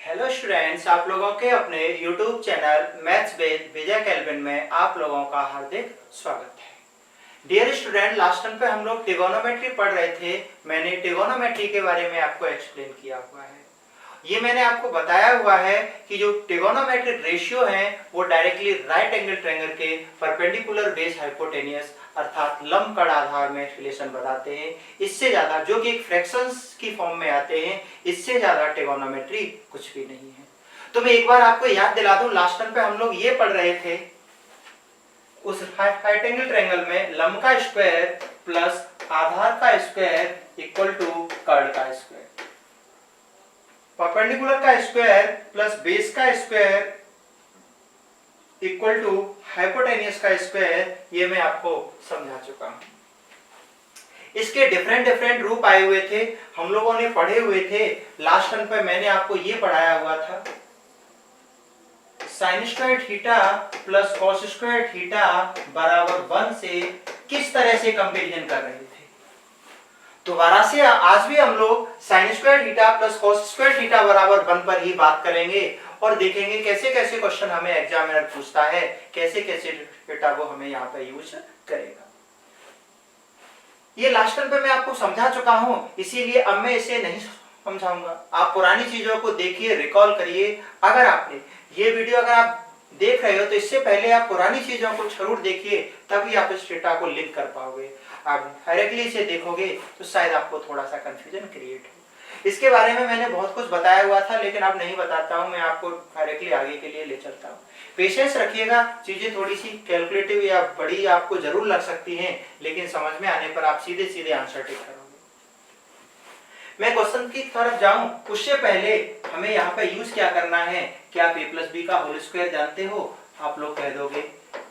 Hello students, आप लोगों के अपने YouTube channel maths with Vijay Calvin में आप लोगों का हार्दिक स्वागत है। डियर स्टूडेंट, लास्ट टाइम पे हम लोग ट्रिगोनोमेट्री पढ़ रहे थे। मैंने ट्रिगोनोमेट्री के बारे में आपको एक्सप्लेन किया हुआ है। ये मैंने आपको बताया हुआ है कि जो ट्रिगोनोमेट्रिक रेशियो है वो डायरेक्टली राइट एंगल ट्रायंगल के परपेंडिकुलर बेस हाइपोटेनियस अर्थात लंबकड़ आधार में रिलेशन बताते हैं। इससे ज्यादा जो कि एक फ्रैक्शंस की फॉर्म में आते हैं, इससे ज्यादा ट्रिगोनोमेट्री कुछ भी नहीं है। तो मैं एक बार आपको याद दिला दूं, लास्ट टाइम पे हम लोग ये पढ़ रहे थे उस राइट एंगल ट्रायंगल में लंब का स्क्वायर प्लस आधार का स्क्वायर इक्वल टू कर्ण का स्क्वायर, परपेंडिकुलर का स्क्वायर प्लस बेस का स्क्वायर इक्वल टू हाइपोटेनियस का स्क्वायर। ये मैं आपको समझा चुका हूं। इसके डिफरेंट डिफरेंट रूप आए हुए थे, हम लोगों ने पढ़े हुए थे। लास्ट टाइम पे मैंने आपको ये पढ़ाया हुआ था, sign square theta plus cos square theta बराबर 1 से किस तरह से कंपैरिजन कर रहे थे। दोबारा से आज भी हम लोग sign square theta plus cos square theta बराबर 1 पर ही बात करेंगे और देखेंगे कैसे कैसे क्वेश्चन हमें एग्जामिनर पूछता है, कैसे कैसे डेटा वो हमें यहाँ पे यूज करेगा। ये लास्ट टाइम पे मैं आपको समझा चुका हूं, इसीलिए अब मैं इसे नहीं समझाऊंगा। आप पुरानी चीजों को देखिए, रिकॉल करिए। अगर आपने ये वीडियो अगर आप देख रहे हो तो इससे पहले आप पुरानी चीजों को जरूर देखिए, तभी आप इस डेटा को लिंक कर पाओगे। आप डायरेक्टली इसे देखोगे तो शायद आपको थोड़ा सा कंफ्यूजन क्रिएट हो। इसके बारे में मैंने बहुत कुछ बताया हुआ था, लेकिन अब नहीं बताता हूं, मैं आपको डायरेक्टली आगे के लिए ले चलता हूं। पेशेंस रखिएगा, चीजें थोड़ी सी कैलकुलेटिव या बड़ी आपको जरूर लग सकती हैं, लेकिन समझ में आने पर आप सीधे सीधे आंसर टिक करोगे। मैं क्वेश्चन की तरफ जाऊं उससे पहले हमें यहाँ पे यूज क्या करना है। क्या आप a प्लस बी का होल स्क्वायर जानते हो? आप लोग कह दोगे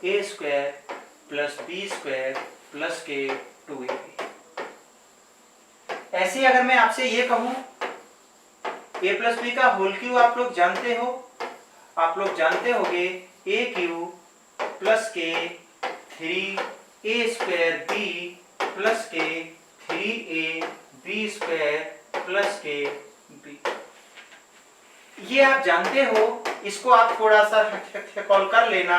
a square plus B square plus के 2ab। ऐसे अगर मैं आपसे ये कहूं a प्लस बी का होल क्यूब आप लोग जानते हो, आप लोग जानते होगे a क्यूब प्लस के 3a स्क्वायर b प्लस के 3a b स्क्वायर प्लस के b। ये आप जानते हो, इसको आप थोड़ा सा रिकॉल कर लेना,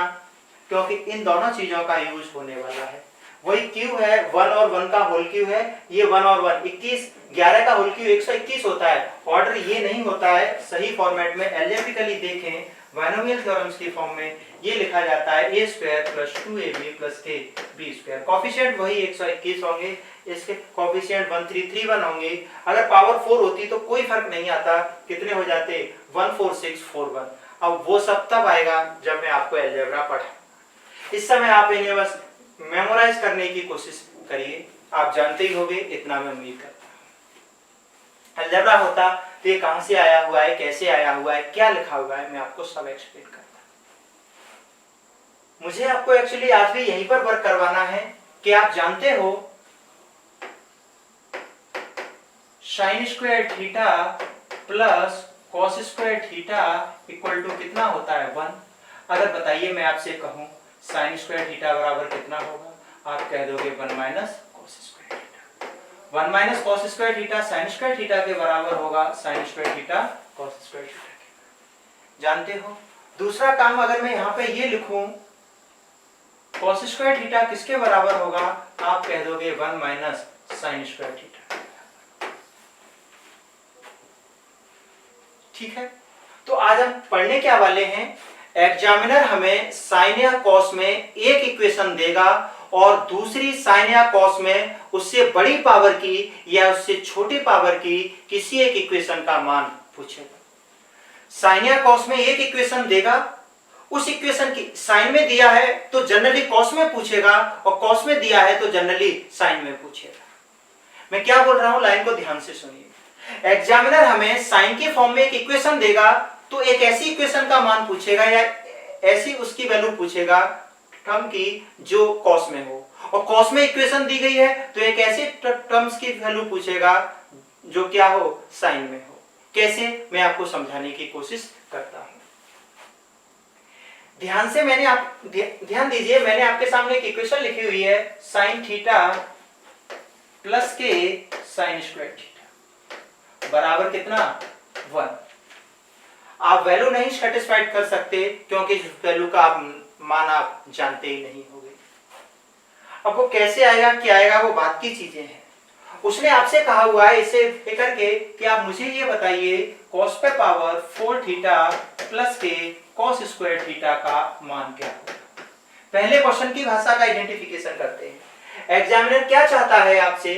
क्योंकि इन दोनों चीजों का यूज होने वाला है। वही क्यूब है, 1 और 1 का होल क्यूब है। ये 1 और 1 21, 11 का होल क्यूब 121 होता है। ऑर्डर ये नहीं होता है, सही फॉर्मेट में अलजेब्रिकली देखें, बाइनोमियल थ्योरम्स की फॉर्म में ये लिखा जाता है a square plus 2ab plus के b स्क्वायर। कोफिशिएंट वही 121 होंगे, इसके कोफिशिएंट 1331 होंगे। अगर पावर 4 होती तो कोई फर्क नहीं आता, कितने हो जाते 14641। अब वो सब तब आएगा जब मैं आपको अलजेब्रा पढ़ा। इस समय आप इन्हें बस मेमोराइज करने की कोशिश करिए, आप जानते ही होंगे, इतना मैं उम्मीद करता हूं। अलजेब्रा होता तो ये कहां से आया हुआ है, कैसे आया हुआ है, क्या लिखा हुआ है, मैं आपको सब एक्सप्लेन करता। मुझे आपको एक्चुअली आज भी यहीं पर वर्क करवाना है कि आप जानते हो sine square theta plus cos square theta equal to कितना होता है 1। अगर बताइए मैं आपसे कहूं साइन स्क्वायर थीटा बराबर कितना होगा, आप कह दोगे 1 minus cos square theta. 1 minus cos square theta sine square theta के बराबर होगा sign square theta cos square theta के, जानते हो। दूसरा काम अगर मैं यहाँ पे ये लिखूं कॉस स्क्वायर थीटा किसके बराबर होगा, आप कह दोगे 1 माइनस साइन स्क्वायर थीटा। ठीक है, तो आज हम पढ़ने क्या वाले हैं। एग्जामिनर हमें साइन या कॉस में एक इक्वेशन देगा और दूसरी साइन या कॉस में उससे बड़ी पावर की या उससे छोटी पावर की किसी एक इक्वेशन का मान पूछेगा। साइन या कॉस में एक इक्वेशन देगा, उस इक्वेशन की साइन में दिया है तो जनरली कॉस में पूछेगा, और कॉस में दिया है तो जनरली साइन में पूछेगा। मैं क्या बोल रहा हूं, लाइन को ध्यान से सुनिए। एग्जामिनर हमें साइन के फॉर्म में एक इक्वेशन देगा तो एक ऐसी इक्वेशन का मान पूछेगा या ऐसी उसकी वैल्यू पूछेगा टर्म की जो कॉस में हो, और कॉस में इक्वेशन दी गई है तो एक ऐसे टर्म्स की वैल्यू पूछेगा जो क्या हो, साइन में हो। कैसे, मैं आपको समझाने की कोशिश करता हूं। ध्यान से ध्यान दीजिए, मैंने आपके सामने एक इक्वेशन लिखी हुई है, साइन थीटा प्लस के साइन स्क्वायर थीटा बराबर कितना 1। आप वैल्यू नहीं सेटिस्फाइड कर सकते क्योंकि इस वैल्यू का आप मान आप जानते ही नहीं होगे। अब वो कैसे आएगा क्या आएगा वो बात की चीजें हैं। उसने आपसे कहा हुआ है इसे करके कि आप मुझे ये बताइए cos पे पावर 4 थीटा प्लस के cos स्क्वायर थीटा का मान क्या होगा। पहले क्वेश्चन की भाषा का आइडेंटिफिकेशन करते हैं। एग्जामिनर क्या चाहता है आपसे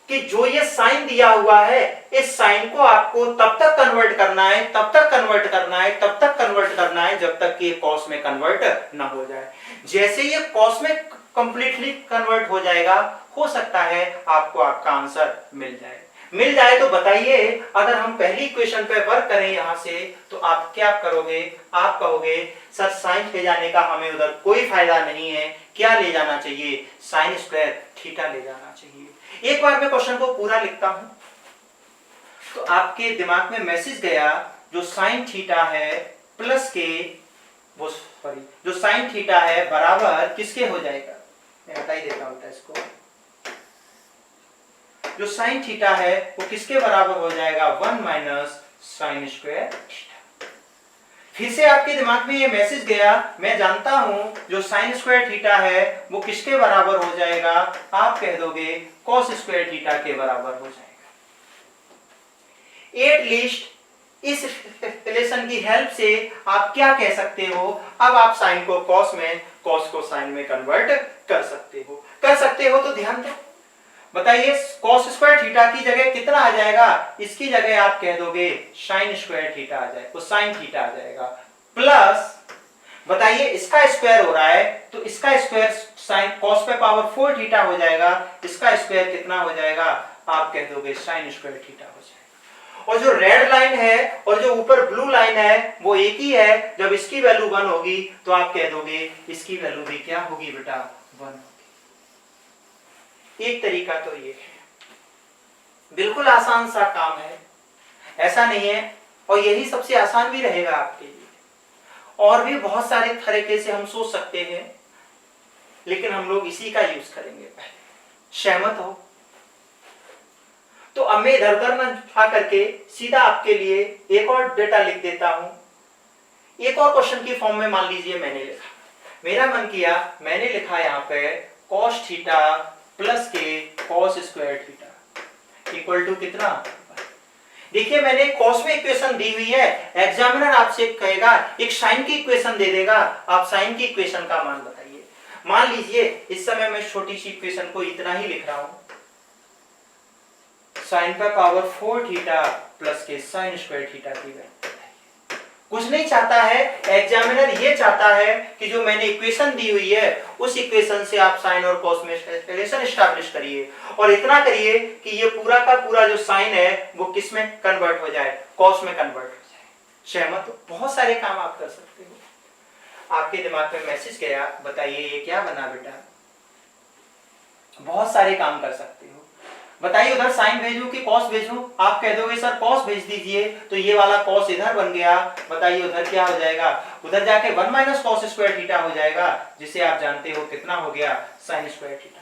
कि जो ये साइन दिया हुआ है इस साइन को आपको तब तक कन्वर्ट करना है तब तक कन्वर्ट करना है तब तक कन्वर्ट करना है जब तक कि ये कॉस में कन्वर्ट ना हो जाए। जैसे ये कॉस में कंप्लीटली कन्वर्ट हो जाएगा हो सकता है आपको आपका आंसर मिल जाए तो बताइए अगर हम पहली इक्वेशन पे वर्क करें यहां से तो आप क्या करोगे। आप कहोगे सर साइन ले जाने का हमें उधर कोई फायदा नहीं है, क्या ले जाना चाहिए, साइन स्क्वायर थीटा ले जाना चाहिए। एक बार मैं क्वेश्चन को पूरा लिखता हूं तो आपके दिमाग में मैसेज गया जो साइन थीटा है प्लस के वो सॉरी जो साइन थीटा है बराबर किसके हो जाएगा, मैं बता ही देता हूं इसको। जो साइन थीटा है वो किसके बराबर हो जाएगा 1 माइनस साइन स्क्वायर थीटा। फिर से आपके दिमाग में ये मैसेज गया मैं जानता हूं जो साइन स्क्वायर थीटा है वो किसके बराबर हो जाएगा, आप कह दोगे कॉस स्क्वायर थीटा के बराबर हो जाएगा। एटलीस्ट इस रिलेशन की हेल्प से आप क्या कह सकते हो, अब आप साइन को कॉस में कॉस को साइन में कन्वर्ट कर सकते हो तो ध्यान दो। बताइए cos स्क्वायर थीटा की जगह कितना आ जाएगा, इसकी जगह आप कह दोगे sin स्क्वायर थीटा आ जाएगा, तो sin थीटा आ जाएगा प्लस बताइए इसका स्क्वायर हो रहा है तो इसका स्क्वायर sin cos पे पावर 4 थीटा हो जाएगा, इसका स्क्वायर कितना हो जाएगा, आप कह दोगे sin स्क्वायर थीटा हो जाएगा। और जो रेड लाइन है और जो ऊपर ब्लू लाइन है वो एक ही है, जब इसकी वैल्यू 1 होगी तो आप कह दोगे इसकी वैल्यू भी क्या होगी बेटा 1। एक तरीका तो ये है, बिल्कुल आसान सा काम है, ऐसा नहीं है, और यही सबसे आसान भी रहेगा आपके लिए। और भी बहुत सारे तरीके से हम सोच सकते हैं लेकिन हम लोग इसी का यूज करेंगे पहले। सहमत हो? तो अब मैं इधर उधर न उठा करके सीधा आपके लिए एक और डेटा लिख देता हूं। एक और क्वेश्चन की फॉर्म में मान लीजिए मैंने लिखा, मेरा मन किया मैंने लिखा यहाँ पे cos थीटा प्लस के cos square theta equal to कितना। देखिए मैंने cos में इक्वेशन दी हुई है, एग्जामिनर आपसे कहेगा एक साइन की इक्वेशन दे देगा, आप साइन की इक्वेशन का मान बताइए। मान लीजिए इस समय मैं छोटी सी इक्वेशन को इतना ही लिख रहा हूं, साइन पे पावर 4 थीटा प्लस के साइन स्क्वायर थीटा की वैल्यू। कुछ नहीं चाहता है एग्जामिनर, ये चाहता है कि जो मैंने इक्वेशन दी हुई है उस इक्वेशन से आप साइन और कॉस में रिलेशन एस्टैब्लिश करिए और इतना करिए कि ये पूरा का पूरा जो साइन है वो किस में कन्वर्ट हो जाए, कॉस में कन्वर्ट हो जाए। सहमत हो? बहुत सारे काम आप कर सकते हो। आपके दिमाग में मैसेज गया, बताइए ये क्या बना बेटा, बहुत सारे काम कर सकते हो। बताइए उधर साइन भेजूं कि कॉस भेजूं, आप कह दोगे सर कॉस भेज दीजिए, तो ये वाला कॉस इधर बन गया। बताइए उधर क्या हो जाएगा, उधर जाके 1 माइनस कॉस स्क्वायर थीटा हो जाएगा, जिसे आप जानते हो कितना हो गया साइन स्क्वायर थीटा।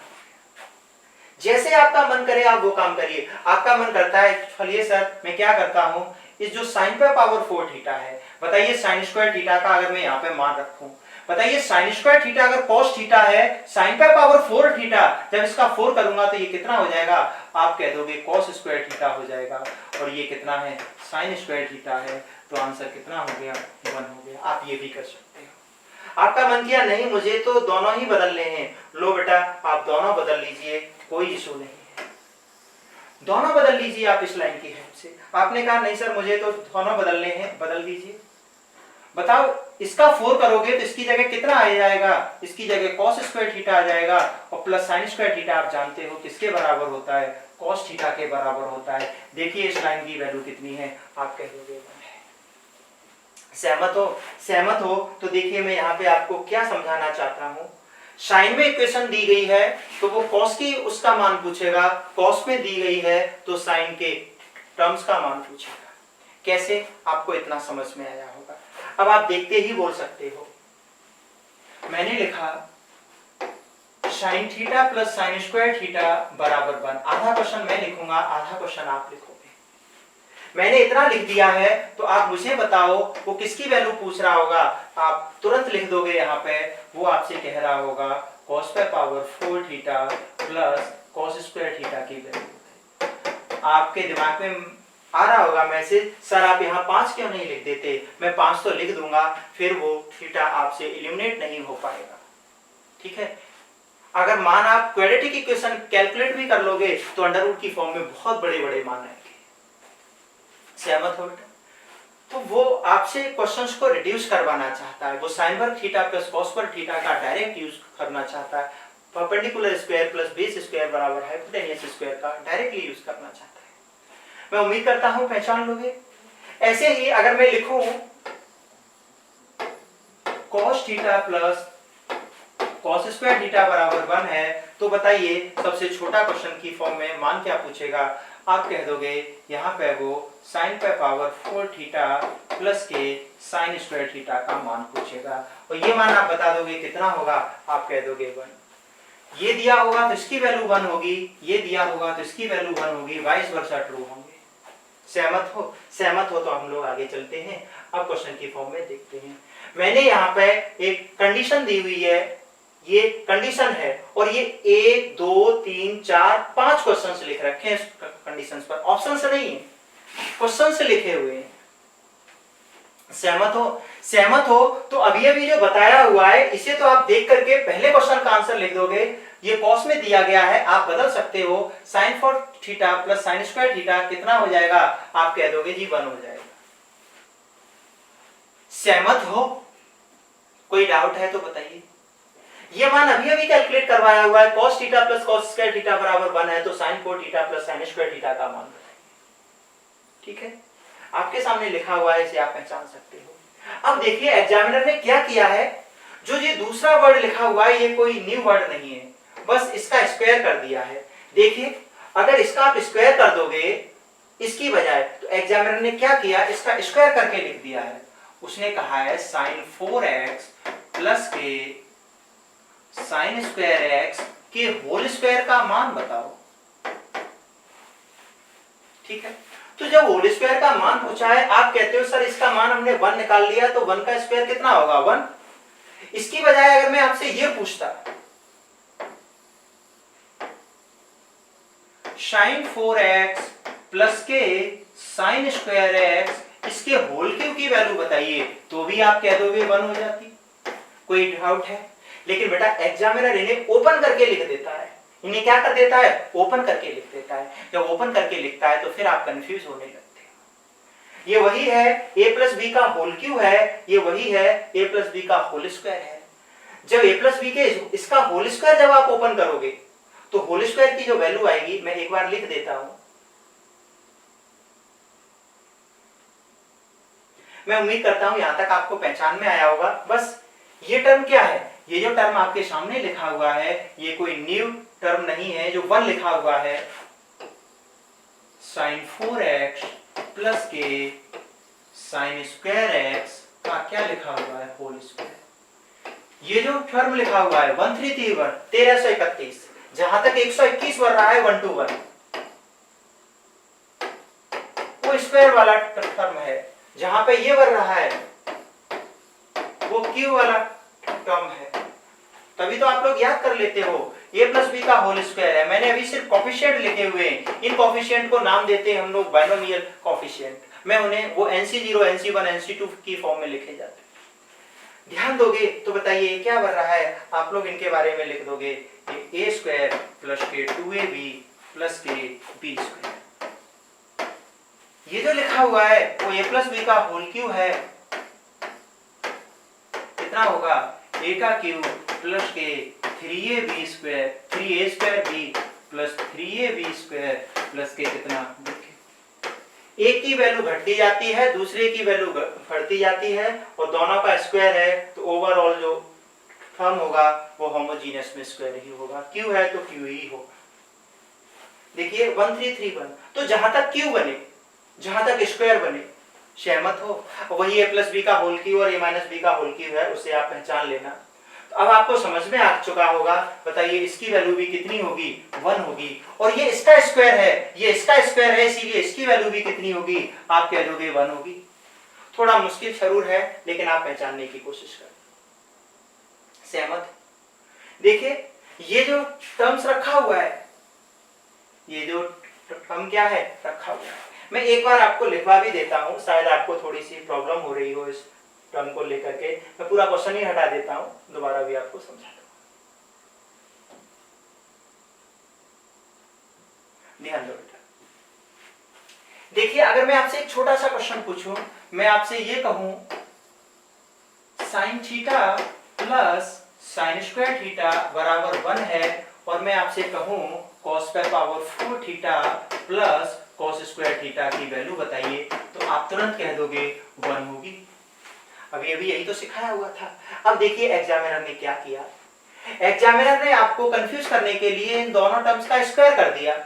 जैसे आपका मन करे आप वो काम करिए। आपका मन करता है चलिए सर मैं क्या करता हूं, इस जो साइन पे पावर 4 थीटा है, बताइए साइन स्क्वायर थीटा का अगर मैं यहाँ पे मान रखूं, बताइए साइन स्क्वायर थीटा अगर cos थीटा है, साइन पे पावर 4 थीटा, जब इसका 4 करूंगा तो ये कितना हो जाएगा, आप कह दोगे cos स्क्वायर थीटा हो जाएगा, और ये कितना है साइन स्क्वायर थीटा है, तो आंसर कितना हो गया 1 हो गया। आप ये भी कर सकते हो। आपका मन किया नहीं मुझे तो दोनों ही बदलने हैं, लो बेटा आप दोनों बदल लीजिए, कोई इशू नहीं है, दोनों बदल लीजिए आप इस लाइन की हेल्प से। आपने कहा नहीं सर मुझे तो दोनों बदलने हैं, बदल दीजिए। बताओ इसका 4 करोगे तो इसकी जगह कितना आ जाएगा, इसकी जगह cos स्क्वायर थीटा आ जाएगा, और प्लस साइन स्क्वायर थीटा आप जानते हो किसके बराबर होता है, cos थीटा के बराबर होता है। देखिए इस लाइन की वैल्यू कितनी है, आप कह दोगे 1 है। सहमत हो? सहमत हो तो देखिए मैं यहाँ पे आपको क्या समझाना चाहता हूँ। साइन में इक्वेशन दी गई है तो वो cos की उसका मान पूछेगा, cos में दी गई है तो साइन के टर्म्स का मान पूछेगा। कैसे, आपको इतना समझ में आया होगा। अब आप देखते ही बोल सकते हो, मैंने लिखा sine theta plus sine square theta बराबर 1। आधा क्वेश्चन मैं लिखूंगा, आधा क्वेश्चन आप लिखोगे। मैंने इतना लिख दिया है, तो आप मुझे बताओ वो किसकी वैल्यू पूछ रहा होगा। आप तुरंत लिख दोगे यहाँ पे, वो आपसे कह रहा होगा cos पे power 4 theta plus cos square theta की वैल्यू। आपके दिमाग में आ रहा होगा मैसेज, सर आप यहाँ 5 क्यों नहीं लिख देते। मैं 5 तो लिख दूंगा, फिर वो थीटा आपसे एलिमिनेट नहीं हो पाएगा। ठीक है, अगर मान आप क्वाड्रेटिक इक्वेशन कैलकुलेट भी कर लोगे तो अंडर रूट की फॉर्म में बहुत बड़े बड़े मान आएंगे। सहमत हो बेटा? तो वो आपसे क्वेश्चंस को रिड्यूस करवाना चाहता है, वो साइन वर्ग थीटा प्लस कॉस वर्ग थीटा का डायरेक्ट यूज करना चाहता है। Perpendicular square plus base square बराबर हाइपोटेन्यूस स्क्वायर का डायरेक्टली यूज करना चाहता है। मैं उम्मीद करता हूं पहचान लोगे। ऐसे ही अगर मैं लिखूं cos theta plus cos square theta बराबर 1 है, तो बताइए सबसे छोटा क्वेश्चन की फॉर्म में मान क्या पूछेगा। आप कह दोगे यहाँ पे वो sin पे पावर 4 थीटा प्लस के sin स्क्वायर थीटा का मान पूछेगा, और ये मान आप बता दोगे कितना होगा। आप कह दोगे 1। ये दिया होगा तो इसकी वैल्यू 1 होगी, ये दिया होगा तो इसकी वैल्यू 1 होगी, वाइस वर्सा ट्रू होंगे। सहमत हो? सहमत हो तो हम लोग आगे चलते हैं। अब क्वेश्चन की फॉर्म में देखते हैं। मैंने यहाँ पे एक कंडीशन दी हुई है, ये कंडीशन है, और ये 1 2 3 4 5 क्वेश्चंस लिख रखे हैं इस कंडीशंस पर, ऑप्शंस नहीं है, क्वेश्चंस लिखे हुए हैं। सहमत हो? सहमत हो तो अभी अभी जो बताया हुआ है इसे तो आप देख करके पहले क्वेश्चन का आंसर लिख दोगे। ये कॉस में दिया गया है, आप बदल सकते हो, sin 4 theta plus sin square theta कितना हो जाएगा। आप कह दोगे जी 1 हो जाएगा। सहमत हो? कोई डाउट है तो बताइए। ये मान अभी अभी कैलकुलेट करवाया हुआ है, cos theta plus cos square theta बराबर 1 है, तो sin 4 theta plus sin square theta का मान बताइए। ठीक है, आपके सामने लिखा हुआ है, इसे आप पहचान सकते हो। अब देखिए एग्जामिनर ने क्या किया है, जो ये दूसरा वर्ड लिखा हुआ है ये कोई न्यू वर्ड नहीं है, बस इसका स्क्वायर कर दिया है। देखिए अगर इसका आप स्क्वायर कर दोगे इसकी बजाय, तो एग्जामिनर ने क्या किया, इसका स्क्वायर करके लिख दिया है। उसने कहा है sin 4x प्लस के sin स्क्वायर x के होल स्क्वायर का मान बताओ। ठीक है, तो जब होल स्क्वायर का मान पूछा है, आप कहते हो सर इसका मान हमने 1 निकाल लिया, तो 1 का स्क्वायर कितना होगा 1। इसकी बजाय अगर मैं आपसे ये पूछता sin 4x प्लस के sin स्क्वायर x इसके होल क्यूब की वैल्यू बताइए, तो भी आप कह दोगे 1 हो जाती। कोई डाउट है? लेकिन बेटा एग्जामिनर इन्हें ओपन करके लिख देता है। इन्हें क्या कर देता है, ओपन करके लिख देता है। जब ओपन करके लिखता है तो फिर आप कंफ्यूज होने लगते हो। ये वही है a प्लस बी का होल क्यूब है, ये वही है a प्लस बी का होल स्क्वायर है। जब a प्लस बी के इसका होल स्क्वायर जब आप ओपन करोगे तो होल स्क्वायर की जो वैल्यू आएगी, मैं एक बार लिख देता हूं। मैं उम्मीद करता हूं यहां तक आपको पहचान में आया होगा। बस ये टर्म क्या है, ये जो टर्म आपके सामने लिखा हुआ है ये कोई न्यू टर्म नहीं है। जो 1 लिखा हुआ है sin 4x प्लस के sin स्क्वायर x का क्या लिखा हुआ है, होल स्क्वायर। ये जो टर्म लिखा हुआ है 1331 जहां तक 121 बढ़ रहा है 1 to 1, वो स्क्वायर वाला टर्म है। जहां पे ये बढ़ रहा है वो क्यू वाला टर्म है। तभी तो आप लोग याद कर लेते हो a प्लस बी का होल स्क्वायर है। मैंने अभी सिर्फ कॉफिशिएंट लिखे हुए हैं, इन कॉफिशिएंट को नाम देते हैं हम लोग बाइनोमियल कॉफिशिएंट। मैं उन्हें वो NC0 NC1 NC2 की फॉर्म में लिखे जाते हैं। ध्यान दोगे तो बताइए क्या बन रहा है, आप लोग इनके बारे में लिख दोगे ये a स्क्वायर प्लस के 2ab प्लस के b स्क्वायर। ये जो लिखा हुआ है वो a प्लस बी का होल क्यूब है, कितना होगा a का क्यूब प्लस के 3ab square 3a square b plus 3ab square plus के कितना, एक की वैल्यू घटती जाती है दूसरे की वैल्यू बढ़ती जाती है, और दोनों का स्क्वायर है तो ओवरऑल जो टर्म होगा वो होमोजीनियस में स्क्वायर ही होगा। क्यू है तो क्यू ही होगा। देखिए 1331, तो जहां तक क्यू बने, जहां तक स्क्वायर बने, सहमत हो, वही a प्लस बी का होल क्यूब और a माइनस बी का होल क्यूब है, उसे आप पहचान लेना। तो अब आपको समझ में आ चुका होगा, बताइए इसकी वैल्यू भी कितनी होगी, 1 होगी, और ये इसका स्क्वायर है, ये इसका स्क्वायर है, इसीलिए इसकी वैल्यू भी कितनी होगी, आप कह दोगे 1 होगी। थोड़ा मुश्किल जरूर है लेकिन आप पहचानने की कोशिश करें। सहमत? देखिए ये जो टर्म्स रखा हुआ है, ये जो टर्म क्या है, रखा हुआ है, मैं एक बार आपको लिखवा भी देता हूं, शायद आपको थोड़ी सी प्रॉब्लम हो रही हो इस टर्म को लेकर के। मैं पूरा क्वेश्चन ही हटा देता हूं, दोबारा भी आपको समझाता हूं, ध्यान दो बेटा। देखिए अगर मैं आपसे एक छोटा सा क्वेश्चन पूछूं, मैं आपसे ये कहूं sine theta plus sine square theta बराबर 1 है, और मैं आपसे कहूं cos पे power 4 theta plus cos square theta की वैल्यू बताइए, तो आप तुरंत कह दोगे 1 होगी। अभी यही तो सिखाया हुआ था। अब देखिए एग्जामिनर ने क्या किया, एग्जामिनर ने आपको कंफ्यूज करने के लिए इन दोनों टर्म्स का स्क्वायर कर दिया।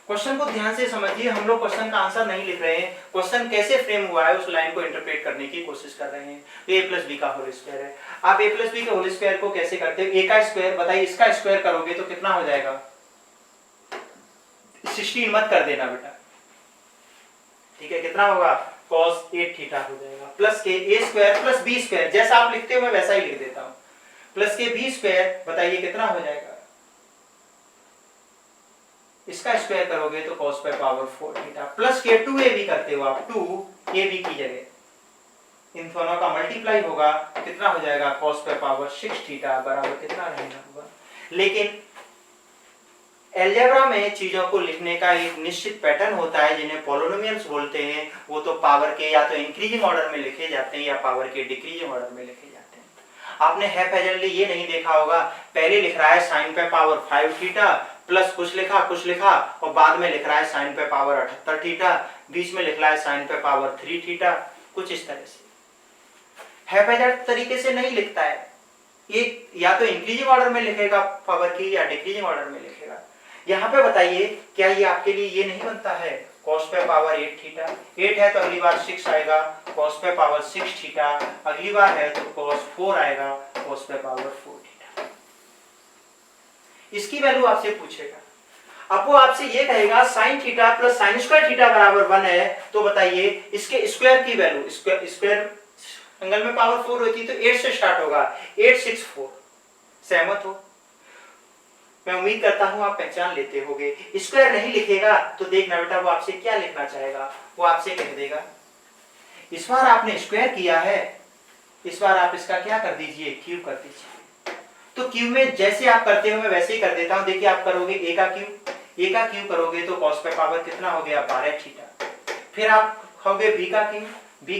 क्वेश्चन को ध्यान से समझिए, हम लोग क्वेश्चन का आंसर नहीं लिख रहे हैं, क्वेश्चन कैसे फ्रेम हुआ है उस लाइन को इंटरप्रेट करने की कोशिश कर रहे हैं। तो a प्लस बी का होल स्क्वायर है, आप a प्लस बी के होल स्क्वायर को कैसे करते हो, a का स्क्वायर, बताइए इसका स्क्वायर करोगे तो कितना हो जाएगा, 16 मत कर देना बेटा, ठीक है, कितना होगा, cos 8 थीटा हो जाएगा, प्लस के a square plus b square, जैसा आप लिखते हो मैं वैसा ही लिख देता हूं, प्लस के b स्क्वायर, बताइए कितना हो जाएगा, इसका स्क्वायर करोगे तो cos पे पावर 4 थीटा, प्लस के 2ab करते हो आप, 2ab की जगह इन दोनों का मल्टीप्लाई होगा, कितना हो जाएगा, cos पे पावर 6 थीटा बराबर कितना रहेगा होगा। लेकिन अलजेब्रा में चीजों को लिखने का एक निश्चित पैटर्न होता है जिन्हें पॉलिनोमियल्स बोलते हैं, वो तो पावर के या तो इंक्रीजिंग ऑर्डर में लिखे जाते हैं या पावर के डिक्रीजिंग ऑर्डर में लिखे जाते हैं। आपने हैफेजली ये नहीं देखा होगा, पहले लिख रहा है साइन पे पावर 5 थीटा प्लस कुछ लिखा और बाद में लिख रहा है साइन पे पावर 78 थीटा, बीच में लिख रहा है साइन पे पावर 3 थीटा, कुछ इस तरह से हैफेजल तरीके से नहीं लिखता है, ये या तो इंक्रीजिंग ऑर्डर में लिखेगा पावर की या डिक्रीजिंग ऑर्डर में लिखेगा। यहाँ पे बताइए क्या ये आपके लिए ये नहीं बनता है, cos पे पावर 8 थीटा, 8 है तो अगली बार 6 आएगा, cos पे पावर 6 थीटा, अगली बार है तो cos 4 आएगा, cos पे पावर 4 थीटा। इसकी वैल्यू आपसे पूछेगा, अब वो आपसे ये कहेगा sin theta plus sin square theta बराबर 1 है, तो बताइए इसके स्क्वायर की वैल्यू, स्क्वायर एंगल में पावर 4 होती है तो 8 से स्टार्ट होगा, 864, सहमत हो? मैं उम्मीद करता हूं आप पहचान लेते होगे। स्क्वायर नहीं लिखेगा तो देखना बेटा वो आपसे क्या लिखना चाहेगा, वो आपसे कह देगा इस बार आपने स्क्वायर किया है, इस बार आप इसका क्या कर दीजिए, क्यूब कर दीजिए। तो क्यूब में जैसे आप करते हो मैं वैसे ही कर देता हूं। देखिए आप करोगे a का क्यूब करोगे तो cos पे पावर कितना हो गया, 12 थीटा। फिर आप कहोगे b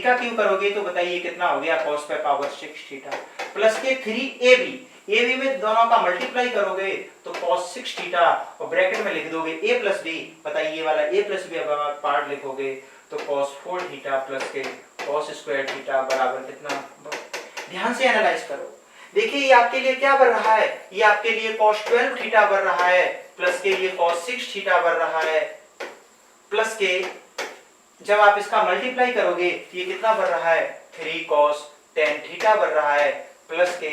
का क्यूब करोगे तो बताइए कितना हो गया, cos पे पावर 6 थीटा, प्लस के 3ab में दोनों का मल्टीप्लाई करोगे तो cos 6 थीटा, और ब्रैकेट में लिख दोगे a प्लस b, बताइए ये वाला a प्लस b अगर आप पार्ट लिखोगे तो cos 4 थीटा प्लस के cos स्क्वायर थीटा बराबर कितना। ध्यान से एनालाइज करो, देखिए ये आपके लिए क्या बन रहा है, ये आपके लिए cos 12 थीटा बन रहा है, प्लस के ये cos 6 थीटा बन रहा है, प्लस के जब आप इसका मल्टीप्लाई करोगे तो ये कितना बन रहा है, 3 cos 10 थीटा बन रहा है, प्लस के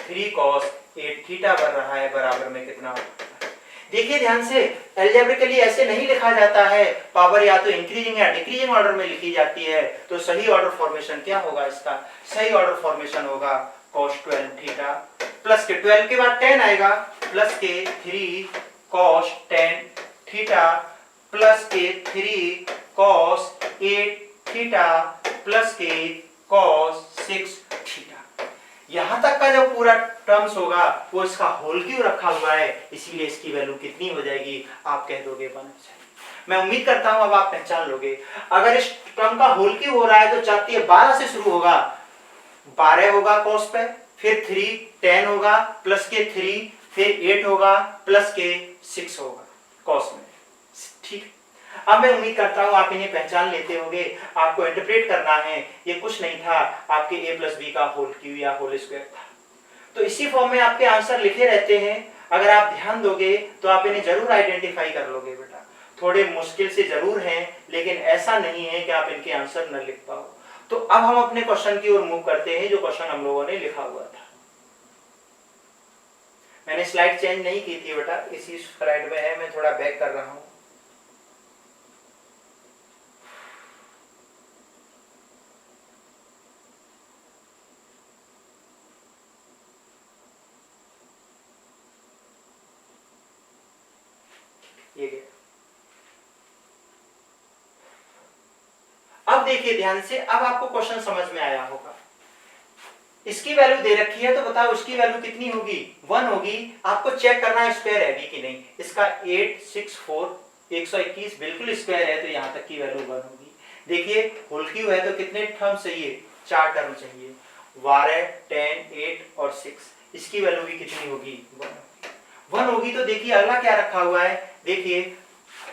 3 cos 8 थीटा बन रहा है, बराबर में कितना। देखिए ध्यान से, अलजेब्रिकली ऐसे नहीं लिखा जाता है, पावर या तो इंक्रीजिंग या डिक्रीजिंग ऑर्डर में लिखी जाती है। तो सही ऑर्डर फॉर्मेशन क्या होगा, इसका सही ऑर्डर फॉर्मेशन होगा cos 12 थीटा, प्लस के 12 के बाद 10 आएगा, प्लस के 3 cos 10 थीटा, प्लस के 3 cos 8 थीटा, प्लस के cos 6 थीटा। यहां तक का जो पूरा टर्म्स होगा वो इसका होल क्यूब रखा हुआ है, इसीलिए इसकी वैल्यू कितनी हो जाएगी, आप कह दोगे 1। मैं उम्मीद करता हूं अब आप पहचान लोगे। अगर इस टर्म का होल क्यूब हो रहा है तो चाहती है 12 से शुरू होगा, 12 होगा cos पे, फिर 3 10 होगा, प्लस के 3, फिर 8 होगा, प्लस के 6 होगा cos में, ठीक। अब मैं उम्मीद करता हूं आप इन्हें पहचान लेते होंगे। आपको इंटरप्रेट करना है, ये कुछ नहीं था, आपके a प्लस बी का होल क्यूब या होल स्क्वायर था। तो इसी फॉर्म में आपके आंसर लिखे रहते हैं, अगर आप ध्यान दोगे तो आप इन्हें जरूर आइडेंटिफाई कर लोगे बेटा। थोड़े मुश्किल से जरूर हैं, लेकिन ऐसा नहीं है कि आप इनके आंसर न लिख पाओ। तो अब हम अपने क्वेश्चन की ओर मूव करते हैं, जो क्वेश्चन हम लोगों ने लिखा हुआ था। मैंने स्लाइड चेंज नहीं की थी बेटा, इसी स्लाइड में है, मैं थोड़ा बैक कर रहा हूं। ये गया। अब देखिए ध्यान से, अब आपको क्वेश्चन समझ में आया होगा। इसकी वैल्यू दे रखी है, तो बताओ उसकी वैल्यू कितनी होगी? 1 होगी। आपको चेक करना है स्क्वायर है भी कि नहीं। इसका 121 बिल्कुल स्क्वायर है, तो यहां तक की वैल्यू 1 होगी। देखिए होल क्यूब है तो कितने टर्म चाहिए? 4 टर्म चाहिए। 12, 10, 8 और 6, इसकी वैल्यू भी कितनी होगी? 1 होगी। तो देखिए अगला क्या रखा हुआ है, देखिए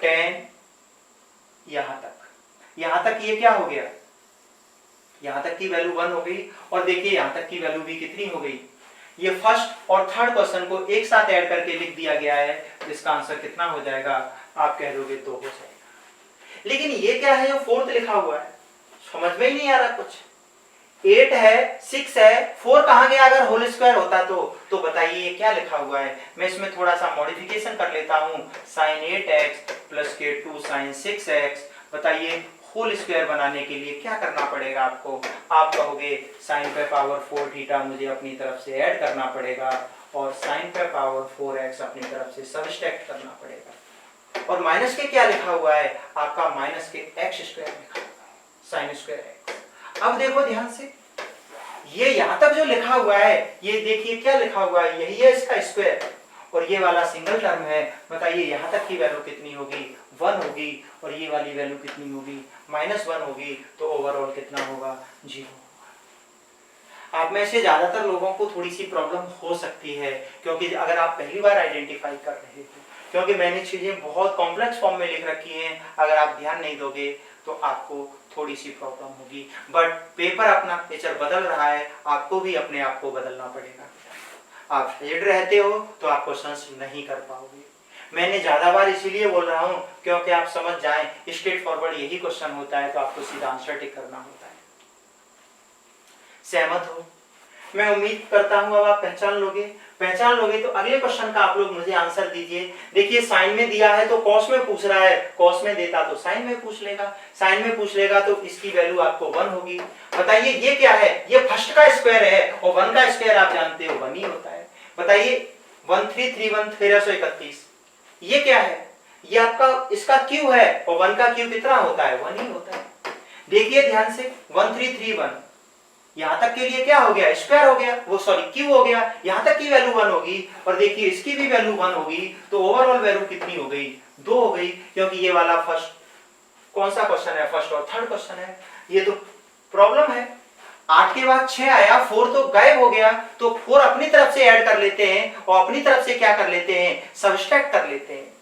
10 यहां तक ये क्या हो गया? यहां तक की वैल्यू 1 हो गई। और देखिए यहां तक की वैल्यू भी कितनी हो गई? ये फर्स्ट और थर्ड क्वेश्चन को एक साथ ऐड करके लिख दिया गया है, तो इसका आंसर कितना हो जाएगा? आप कह दोगे 2 हो जाएगा। लेकिन ये क्या है जो फोर्थ लिखा हुआ है? समझ में ही नहीं आ रहा कुछ। 8 है, 6 है, 4 कहां गया? अगर होल स्क्वायर होता तो बताइए ये क्या लिखा हुआ है? मैं इसमें थोड़ा सा मॉडिफिकेशन कर लेता हूं। sin 8x प्लस के 2 sin 6x। बताइए होल स्क्वायर बनाने के लिए क्या करना पड़ेगा आपको? आप कहोगे sin पे पावर 4 थीटा मुझे अपनी तरफ से ऐड करना पड़ेगा, और sin पे पावर 4x अपनी तरफ से सबट्रैक्ट करना पड़ेगा। और माइनस के क्या लिखा हुआ है? आपका माइनस के x स्क्वायर लिखा हुआ है, sin स्क्वायर x। अब देखो ध्यान से, ये यहां तक जो लिखा हुआ है, ये देखिए क्या लिखा हुआ है, यही है इसका स्क्वायर, और ये वाला सिंगल टर्म है। बताइए यहां तक की वैल्यू कितनी होगी? 1 होगी। और ये वाली वैल्यू कितनी होगी? -1 होगी। तो ओवरऑल कितना होगा? 0 होगा। आप में से ज्यादातर लोगों को थोड़ी सी प्रॉब्लम हो सकती है, क्योंकि अगर आप पहली बार आइडेंटिफाई कर रहे हो, क्योंकि मैंने चीजें बहुत कॉम्प्लेक्स फॉर्म में लिख रखी हैं। अगर आप ध्यान नहीं दोगे तो आपको थोड़ी सी प्रॉब्लम होगी। बट पेपर अपना नेचर बदल रहा है, आपको भी अपने आप को बदलना पड़ेगा। आप हेड रहते हो तो आप क्वेश्चंस नहीं कर पाओगे। मैंने ज्यादा बार इसीलिए बोल रहा हूं क्योंकि आप समझ जाएं स्ट्रेट फॉरवर्ड यही क्वेश्चन होता है, तो आपको सीधा आंसर टिक करना होता है। सहमत हो? मैं उम्मीद करता हूं अब आप पहचान लोगे तो अगले क्वेश्चन का आप लोग मुझे आंसर दीजिए। देखिए साइन में दिया है तो कॉस में पूछ रहा है, कॉस में देता तो साइन में पूछ लेगा, साइन में पूछ लेगा तो इसकी वैल्यू आपको 1 होगी। बताइए ये क्या है? ये फर्स्ट का स्क्वायर है, और 1 का स्क्वायर आप जानते हो 1 ही होता है। बताइए 1331 1331, ये क्या है? ये आपका इसका क्यू है, और 1 का क्यू कितना होता है? 1 ही होता है। देखिए ध्यान से 1331 यहां तक के लिए क्या हो गया? स्क्वायर हो गया, वो सॉरी क्यूब हो गया। यहां तक की वैल्यू 1 होगी, और देखिए इसकी भी वैल्यू 1 होगी। तो ओवरऑल वैल्यू कितनी हो गई? 2 हो गई, क्योंकि ये वाला फर्स्ट कौन सा क्वेश्चन है? फर्स्ट और थर्ड क्वेश्चन है। ये तो प्रॉब्लम है। 8 के बाद 6 आया, 4 तो गायब हो गया, तो 4 अपनी तरफ से ऐड कर लेते हैं, और अपनी तरफ से क्या कर लेते हैं? सबट्रैक्ट कर लेते हैं।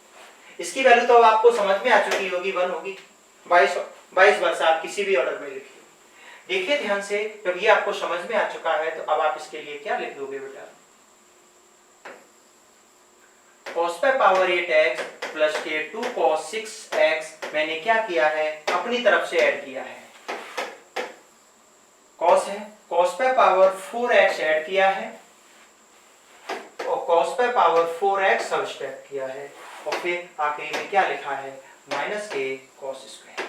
इसकी वैल्यू तो आपको समझ में आ चुकी होगी, 1 होगी। 22 वर्ष आप किसी भी ऑर्डर में लिखिए। देखिए ध्यान से, जब ये आपको समझ में आ चुका है तो अब आप इसके लिए क्या लिख दोगे बेटा? cos पे पावर 8x प्लस के 2 cos 6x मैंने क्या किया है? अपनी तरफ से ऐड किया है। cos है, cos पे पावर 4x ऐड किया है, और cos पे पावर 4x सबट्रैक्ट किया है, और फिर आखिरी में क्या लिखा है? माइनस के cos स्क्वायर x।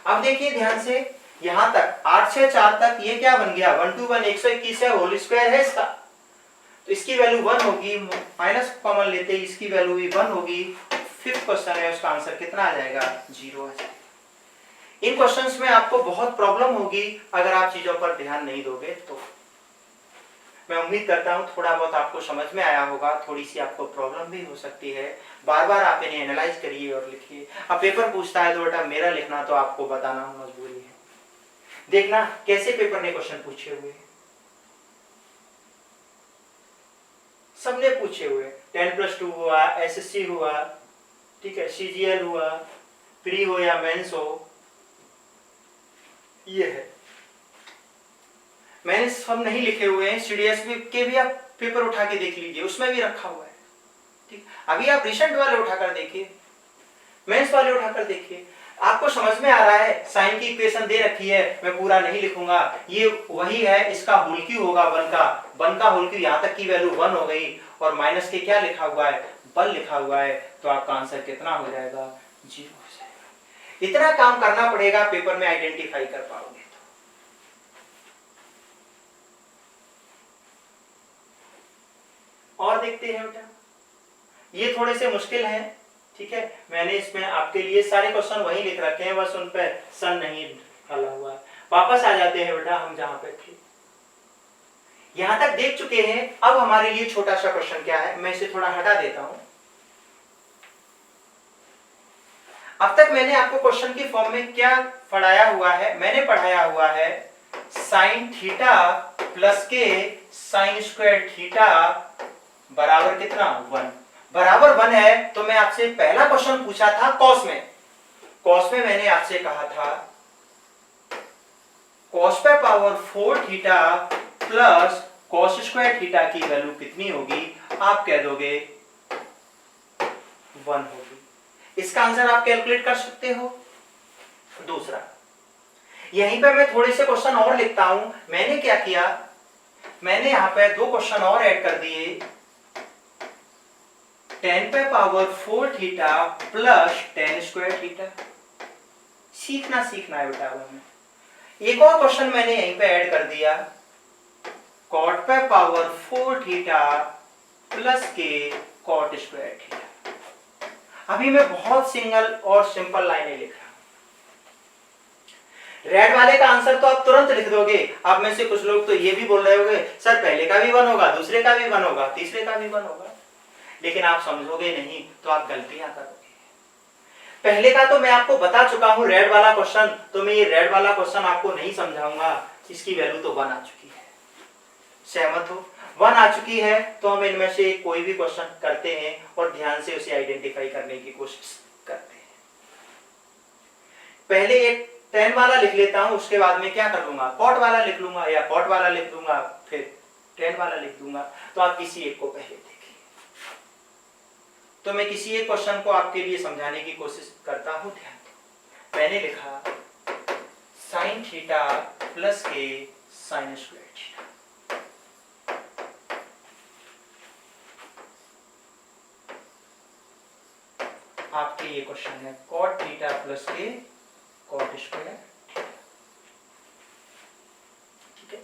अब देखिए ध्यान से, यहां तक 8 से 4 तक ये क्या बन गया? 1 to 1 121 है, होल स्क्वायर है इसका, तो इसकी वैल्यू 1 होगी। माइनस कॉमन लेते ही इसकी वैल्यू भी 1 होगी। फिफ्थ क्वेश्चन है, उसका आंसर कितना आ जाएगा? 0 आ जाएगा। इन क्वेश्चंस में आपको बहुत प्रॉब्लम होगी अगर आप चीजों पर ध्यान नहीं दोगे तो। मैं उम्मीद करता हूं थोड़ा बहुत आपको समझ में आया होगा, थोड़ी सी आपको प्रॉब्लम भी हो सकती है। बार बार आप इन्हें एनालाइज करिए और लिखिए। अब पेपर पूछता है तो बेटा मेरा लिखना तो आपको बताना मजबूरी है। देखना कैसे पेपर ने क्वेश्चन पूछे हुए, सबने पूछे हुए। 10+2 हुआ, एसएससी हुआ, ठीक है, सीजीएल हुआ, प्री हो या मेंस हो, ये है। मैंने सब नहीं लिखे हुए हैं, सीडीएस के भी आप पेपर उठा के देख लीजिए, उसमें भी रखा हुआ है। ठीक, अभी आप रिसेंट वाले उठाकर देखिए, मेंस वाले उठाकर देखिए, आपको समझ में आ रहा है। साइन की इक्वेशन दे रखी है, मैं पूरा नहीं लिखूंगा, ये वही है, इसका होल क्यू होगा 1 का होल क्यू, यहां तक की वैल्यू 1 हो गई, और माइनस के क्या लिखा हुआ है, बल लिखा हुआ है, तो आपका आंसर कितना हो जाएगा, 0 हो जाएगा। इतना काम करना पड़ेगा, पेपर में आइडेंटिफाई कर पाओगे। और देखते हैं बेटा, ये थोड़े से मुश्किल हैं, ठीक है, मैंने इसमें आपके लिए सारे क्वेश्चन वही लिख रखे हैं, बस उन पे सन नहीं डाला हुआ है। वापस आ जाते हैं बेटा हम जहां पे थे, यहां तक देख चुके हैं। अब हमारे लिए छोटा सा क्वेश्चन क्या है, मैं इसे थोड़ा हटा देता हूं। अब तक मैंने आपको क्वेश्चन की फॉर्म में क्या पढ़ाया हुआ है, मैंने पढ़ाया हुआ है साइन थीटा प्लस के साइन स्क्वायर थीटा बराबर कितना, 1 बराबर 1 है। तो मैं आपसे पहला क्वेश्चन पूछा था कॉस में, कॉस में मैंने आपसे कहा था कॉस पे power 4 theta plus cos square theta की वैल्यू कितनी होगी, आप कह दोगे 1 होगी। इसका आंसर आप कैलकुलेट कर सकते हो। दूसरा, यहीं पे मैं थोड़े से क्वेश्चन और लिखता हूं। मैंने क्या किया, मैंने यहां पे 2 क्वेश्चन और ऐड कर दिए, 10 पे power 4 theta plus 10 square theta. सीखना है बेटा। एक और क्वेश्चन मैंने यहीं पे ऐड कर दिया, कॉट पे पावर 4 थीटा प्लस के कॉट स्क्वायर थीटा। अभी मैं बहुत सिंगल और सिंपल लाइनें लिख रहा हूं। रेड वाले का आंसर तो आप तुरंत लिख दोगे। आप में से कुछ लोग तो ये भी बोल रहे होंगे सर पहले का भी 1 होगा, दूसरे का भी 1 होगा, तीसरे का भी 1 होगा, लेकिन आप समझोगे नहीं तो आप गलतियां करोगे। पहले का तो मैं आपको बता चुका हूं, रेड वाला क्वेश्चन, तो मैं ये रेड वाला क्वेश्चन आपको नहीं समझाऊंगा। इसकी वैल्यू तो 1 आ चुकी है, सहमत हो? 1 आ चुकी है, तो हम इनमें से कोई भी क्वेश्चन करते हैं और ध्यान से उसे आइडेंटिफाई करने की कोशिश करते हैं। पहले एक 10 वाला लिख लेता हूं, उसके बाद में क्या कर लूंगा, कॉट वाला लिख लूंगा, या कॉट वाला लिख दूंगा, फिर 10 वाला लिख दूंगा। तो आप किसी एक को पहले देखिए। तो मैं किसी एक क्वेश्चन को आपके लिए समझाने की कोशिश करता हूं, ध्यान दो। मैंने लिखा साइन थीटा प्लस के साइन स्क्वायर थीटा। आपके ये क्वेश्चन है कॉट थीटा प्लस के कॉट स्क्वायर थीटा, ठीक है।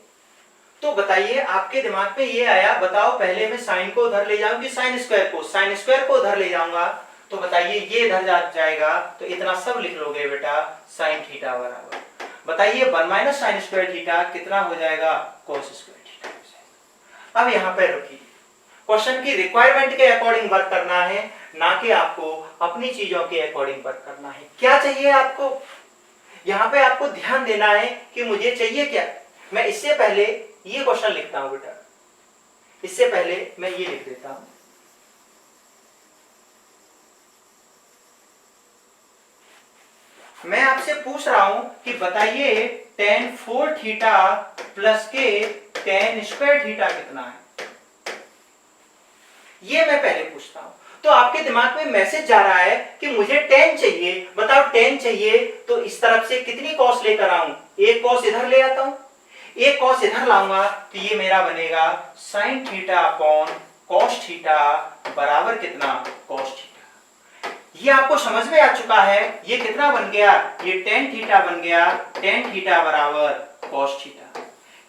तो बताइए आपके दिमाग में ये आया, बताओ पहले मैं साइन को उधर ले जाऊं कि साइन स्क्वायर को? साइन स्क्वायर को उधर ले जाऊंगा तो बताइए ये इधर जाएगा, तो इतना सब लिख लोगे बेटा, साइन थीटा बराबर, बताइए 1 माइनस साइन स्क्वायर थीटा कितना हो जाएगा, कॉस स्क्वायर थीटा हो जाएगा। अब यहां पर रुकिए, क्वेश्चन की रिक्वायरमेंट के अकॉर्डिंग वर्क करना है, ना कि आपको अपनी चीजों के अकॉर्डिंग वर्क करना है। क्या चाहिए आपको, यहां पे आपको ध्यान देना है कि मुझे चाहिए क्या। मैं इससे पहले ये क्वेश्चन लिखता हूं बेटा, इससे पहले मैं ये लिख देता हूं, मैं आपसे पूछ रहा हूं कि बताइए tan 4 थीटा प्लस के tan स्क्वायर थीटा कितना है, ये मैं पहले पूछता हूं। तो आपके दिमाग में मैसेज जा रहा है कि मुझे tan चाहिए, बताओ tan चाहिए तो इस तरफ से कितनी कॉस लेकर आऊं, एक कॉस इधर ले आता हूं, एक कॉस इधर लाऊंगा, तो ये मेरा बनेगा sine theta upon cos theta बराबर कितना, कॉस थीटा। ये आपको समझ में आ चुका है, ये कितना बन गया, ये tan थीटा बन गया, tan थीटा बराबर कॉस थीटा।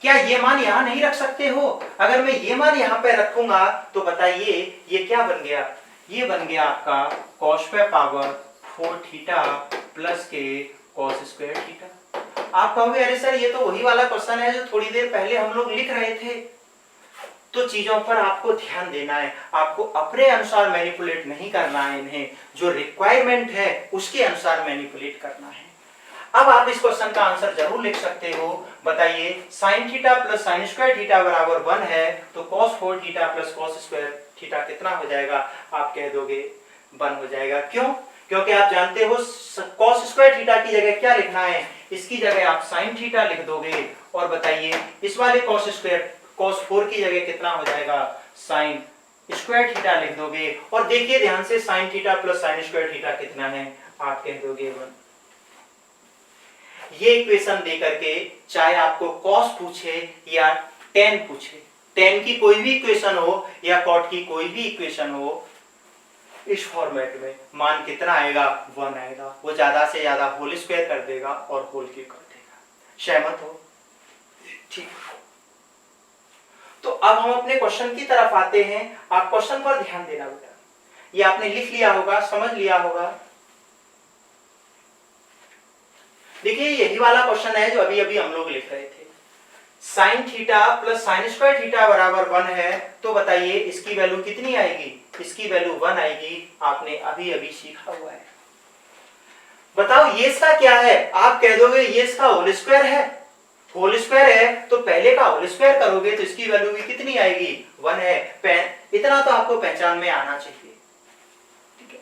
क्या ये मान यहां नहीं रख सकते हो? अगर मैं ये मान यहां पे रखूंगा तो बताइए ये क्या बन गया, ये बन गया आपका cos पे पावर 4 थीटा प्लस के cos स्क्वायर थीटा। आप कहोगे अरे सर ये तो वही वाला क्वेश्चन है जो थोड़ी देर पहले हम लोग लिख रहे थे। तो चीजों पर आपको ध्यान देना है, आपको अपने अनुसार मैनिपुलेट नहीं करना है, इन्हें जो रिक्वायरमेंट है उसके अनुसार मैनिपुलेट करना है। अब आप इस क्वेश्चन का आंसर जरूर लिख सकते हो। बताइए sine theta plus sine square theta बराबर 1 है, तो cos 4 theta plus cos square theta कितना हो जाएगा, आप कह दोगे 1 हो जाएगा। क्यों? क्योंकि आप जानते हो cos स्क्वायर थीटा की जगह क्या लिखना है, इसकी जगह आप साइन थीटा लिख दोगे, और बताइए इस वाले cos 4 की जगह कितना हो जाएगा, साइन स्क्वायर थीटा लिख दोगे और देखिए ध्यान से sine theta plus sine square theta कितना है, आप कह दोगे 1। ये इक्वेशन दे करके चाहे आपको कॉस पूछे या टेन पूछे, टेन की कोई भी इक्वेशन हो या कॉट की कोई भी इक्वेशन हो, इस फॉर्मेट में मान कितना आएगा, 1 आएगा। वो ज्यादा से ज्यादा होल स्क्वायर कर देगा और होल क्यूब कर देगा। सहमत हो? ठीक। तो अब हम अपने क्वेश्चन की तरफ आते हैं। आप क्वेश्चन पर ध्यान देना बेटा, ये आपने लिख लिया होगा, समझ लिया होगा। देखिए यही वाला क्वेश्चन है जो अभी अभी हम लोग लिख रहे थे। Sine theta plus sine square theta बराबर 1 है, तो बताइए इसकी वैल्यू कितनी आएगी, इसकी वैल्यू 1 आएगी। आपने अभी अभी सीखा हुआ है। बताओ ये इसका क्या है, आप कह दोगे ये इसका होल स्क्वायर है। होल स्क्वायर है तो पहले का होल स्क्वायर करोगे तो इसकी वैल्यू भी कितनी आएगी, 1 है। इतना तो आपको पहचान में आना चाहिए। ठीक है,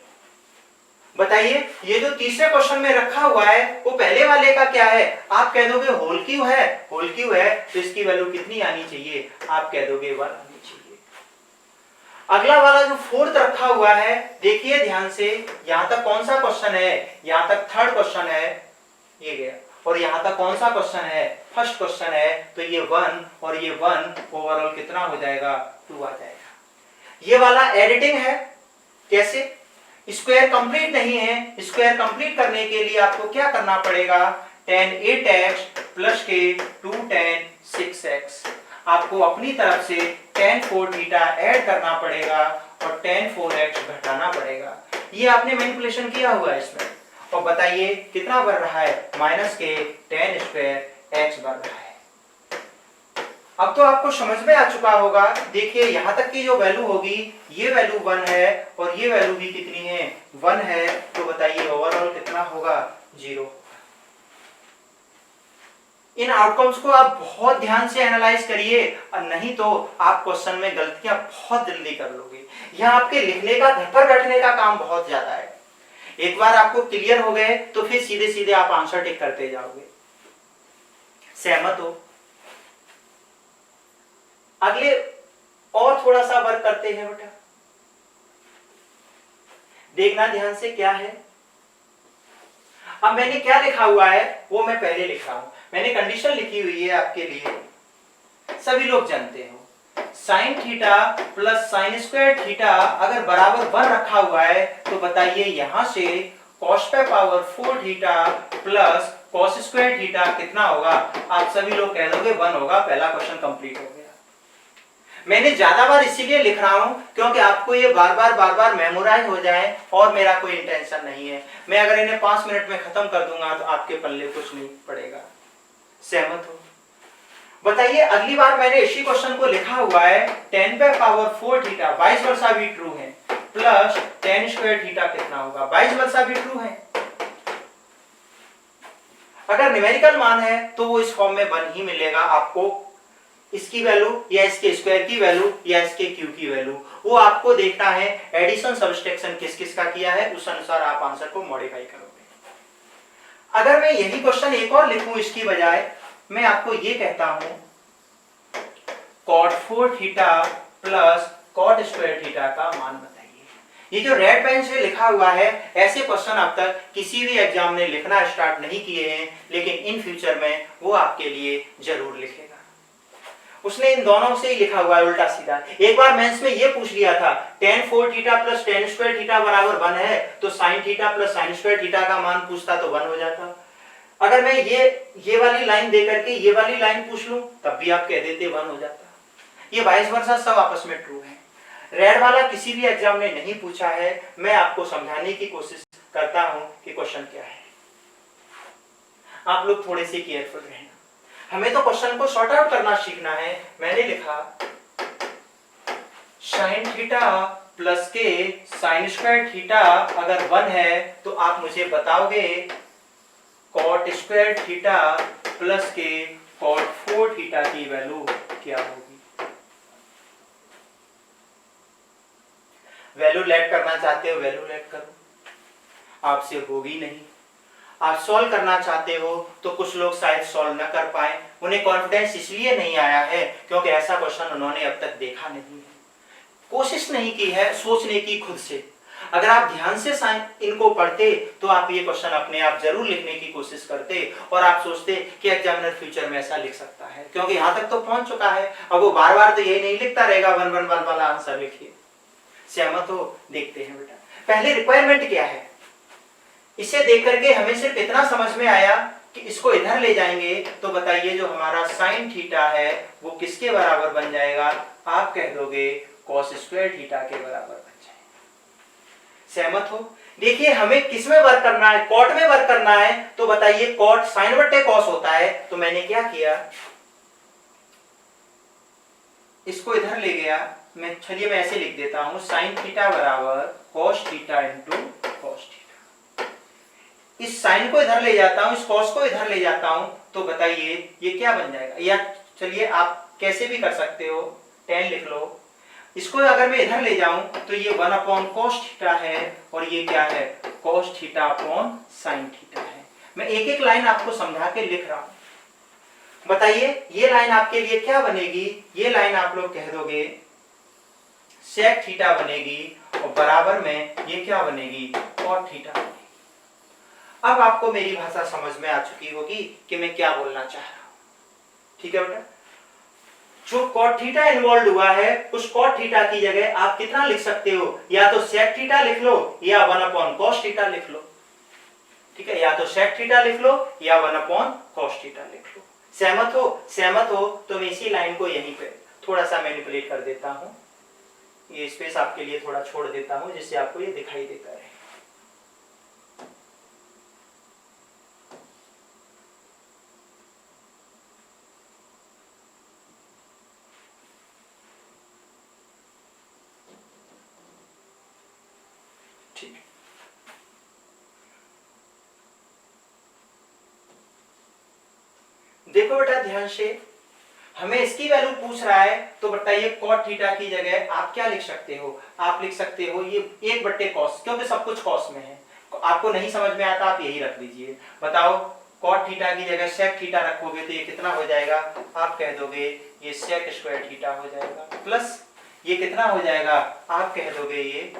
बताइए ये जो तीसरे क्वेश्चन में रखा हुआ है वो पहले वाले का क्या है, आप कह दोगे होल क्यू है। होल क्यू है तो इसकी वैल्यू कितनी आनी चाहिए, आप कह दोगे 1 आनी चाहिए। अगला वाला जो फोर्थ रखा हुआ है, देखिए ध्यान से, यहां तक कौन सा क्वेश्चन है, यहां तक थर्ड क्वेश्चन है, ये गया। और यहां तक कौन सा क्वेश्चन है, फर्स्ट क्वेश्चन है। तो ये 1 और ये 1 ओवरऑल कितना हो जाएगा, 2 आ जाएगा। ये वाला एडिटिंग है। कैसे, स्क्वायर कंप्लीट नहीं है। स्क्वायर कंप्लीट करने के लिए आपको क्या करना पड़ेगा, tan 8x प्लस के 2 tan 6x। आपको अपनी तरफ से tan 4 थीटा ऐड करना पड़ेगा और tan 4x घटाना पड़ेगा। ये आपने मैनिपुलेशन किया हुआ है इसमें। और बताइए कितना बढ़ रहा है, माइनस के tan स्क्वायर x बढ़ रहा है। अब तो आपको समझ में आ चुका होगा। देखिए यहां तक की जो वैल्यू होगी, ये वैल्यू 1 है और ये वैल्यू भी कितनी है, 1 है। तो बताइए ओवरऑल कितना होगा, 0। इन आउटकम्स को आप बहुत ध्यान से एनालाइज करिए, और नहीं तो आप क्वेश्चन में गलतियां बहुत जल्दी कर लोगे। यहाँ आपके लिखने का, घर पर बैठने का काम बहुत ज्यादा है। एक बार आपको क्लियर हो गए तो फिर सीधे सीधे आप आंसर टिक करते जाओगे। सहमत हो? अगले और थोड़ा सा वर्क करते हैं बेटा, देखना ध्यान से क्या है। अब मैंने क्या लिखा हुआ है वो मैं पहले लिख रहा हूं। मैंने कंडीशन लिखी हुई है आपके लिए, सभी लोग जानते हो। Sine theta plus sine square theta अगर बराबर 1 रखा हुआ है तो बताइए यहां से cos पे power 4 theta plus cos square theta कितना होगा, आप सभी लोग कह दोगे 1 होगा। पहला क्वेश्चन कंप्लीट हो गया। मैंने ज्यादा बार इसीलिए लिख रहा हूं क्योंकि आपको ये बार बार मेमोराइज हो जाए और मेरा कोई इंटेंशन नहीं है। मैं अगर इन्हें 5 मिनट में खत्म कर दूंगा तो आपके पल्ले कुछ नहीं पड़ेगा। सहमत हो? बताइए अगली बार मैंने इसी क्वेश्चन को लिखा हुआ है, tan पे पावर 4 थीटा वाइस वर्सा भी ट्रू है प्लस tan स्क्वायर थीटा कितना होगा, वाइस वर्सा भी ट्रू है। अगर न्यूमेरिकल मान है तो वो इस फॉर्म में 1 ही मिलेगा आपको। इसकी वैल्यू या इसके स्क्वायर की वैल्यू या इसके क्यूब की वैल्यू, वो आपको देखना है एडिशन सब्सट्रैक्शन किस किस का किया है, उस अनुसार आप आंसर को मॉडिफाई करोगे। अगर मैं यही क्वेश्चन एक और लिखूं इसकी बजाय, मैं आपको ये कहता हूं cot 4 theta plus cot square theta का मान बताइए। ये जो रेड पेन से लिखा हुआ है, ऐसे क्वेश्चन अब तक किसी भी एग्जाम ने लिखना स्टार्ट नहीं किए हैं, लेकिन इन फ्यूचर में वो आपके लिए जरूर लिखेगा। उसने इन दोनों से ही लिखा हुआ है उल्टा सीधा। एक बार मेंस में ये पूछ लिया था tan 4 theta plus tan square theta बराबर 1 है, तो sin theta plus sin square theta का मान पूछता तो 1 हो जाता। अगर मैं ये वाली लाइन दे करके ये वाली लाइन पूछ लूं तब भी आप कह देते 1 हो जाता। ये वाइस वर्सा सब आपस में ट्रू है। रेड वाला किसी भी एग्जाम ने नहीं पूछा है, मैं आपको समझाने की कोशिश करता हूं कि क्वेश्चन क्या है। आप लोग थोड़े से केयरफुल रहना, हमें तो क्वेश्चन को सॉर्ट आउट करना सीखना है। मैंने लिखा sin थीटा प्लस के sin स्क्वायर थीटा अगर 1 है तो आप मुझे बताओगे cot स्क्वायर थीटा प्लस के cot 4 थीटा की वैल्यू क्या होगी। वैल्यू लेट करना चाहते हो, वैल्यू लेट करो, आपसे होगी नहीं। आप सॉल्व करना चाहते हो तो कुछ लोग शायद सॉल्व न कर पाए, उन्हें कॉन्फिडेंस इसलिए नहीं आया है क्योंकि ऐसा क्वेश्चन उन्होंने अब तक देखा नहीं है। कोशिश नहीं की है सोचने की खुद से। अगर आप ध्यान से इनको पढ़ते तो आप ये क्वेश्चन अपने आप जरूर लिखने की कोशिश करते और आप सोचते कि एग्जामिनर फ्यूचर में ऐसा लिख सकता है, क्योंकि यहां तक तो पहुंच चुका है। अब वो बार बार तो यही नहीं लिखता रहेगा 1 1 वाला आंसर लिखिए। सहमत हो? देखते हैं बेटा पहले रिक्वायरमेंट क्या है। इसे देख करके हमें सिर्फ इतना समझ में आया कि इसको इधर ले जाएंगे तो बताइए जो हमारा साइन थीटा है वो किसके बराबर बन जाएगा? आप कह दोगे कॉस स्क्वायर थीटा के बराबर बन जाएगा। सहमत हो? देखिए हमें किस में वर्क करना है? कॉट में वर्क करना है। तो बताइए कॉट साइन बट्टे कॉस होता है, तो मैंने क्या किया, इसको इधर ले गया। चलिए मैं ऐसे लिख देता हूं, साइन थीटा बराबर cos theta into cos theta. इस साइन को इधर ले जाता हूं, इस कॉस को इधर ले जाता हूं, तो बताइए ये क्या बन जाएगा? या चलिए आप कैसे भी कर सकते हो, tan लिख लो। इसको अगर मैं इधर ले जाऊं तो ये 1 अपॉन कॉस थीटा है और ये क्या है? Cos theta upon sine theta है। मैं एक एक लाइन आपको समझा के लिख रहा हूं। बताइए ये लाइन आपके लिए क्या बनेगी? ये लाइन आप लोग कह दोगे सेक थीटा बनेगी और बराबर में ये क्या बनेगी? कॉट थीटा बनेगी। अब आपको मेरी भाषा समझ में आ चुकी होगी कि मैं क्या बोलना चाह रहा हूं। ठीक है बेटा, जो कॉट थीटा इन्वॉल्व हुआ है उस कॉट थीटा की जगह आप कितना लिख सकते हो? या तो सेक थीटा लिख लो या 1 अपॉन कॉस थीटा लिख लो। ठीक है, या तो सेक थीटा लिख लो या 1 अपॉन कॉस थीटा लिख लो। सहमत हो? सहमत हो तो मैं इसी लाइन को यहीं पे थोड़ा सा मैनिपुलेट कर देता हूं। ये स्पेस आपके लिए थोड़ा छोड़ देता हूं जिससे आपको ये दिखाई देता रहे। ठीक, देखो बेटा ध्यान से, हमें इसकी वैल्यू पूछ रहा है तो बताइए कॉट थीटा की जगह आप क्या लिख सकते हो? आप लिख सकते हो ये 1 बट्टे कॉस, क्योंकि सब कुछ कॉस में है। आपको नहीं समझ में आता आप यही रख दीजिए। बताओ कॉट थीटा की जगह सेक थीटा रखोगे तो ये कितना हो जाएगा? आप कह दोगे ये सेक स्क्वायर थीटा हो जाएगा, प्लस ये कितना हो जाएगा? आप कह दोगे ये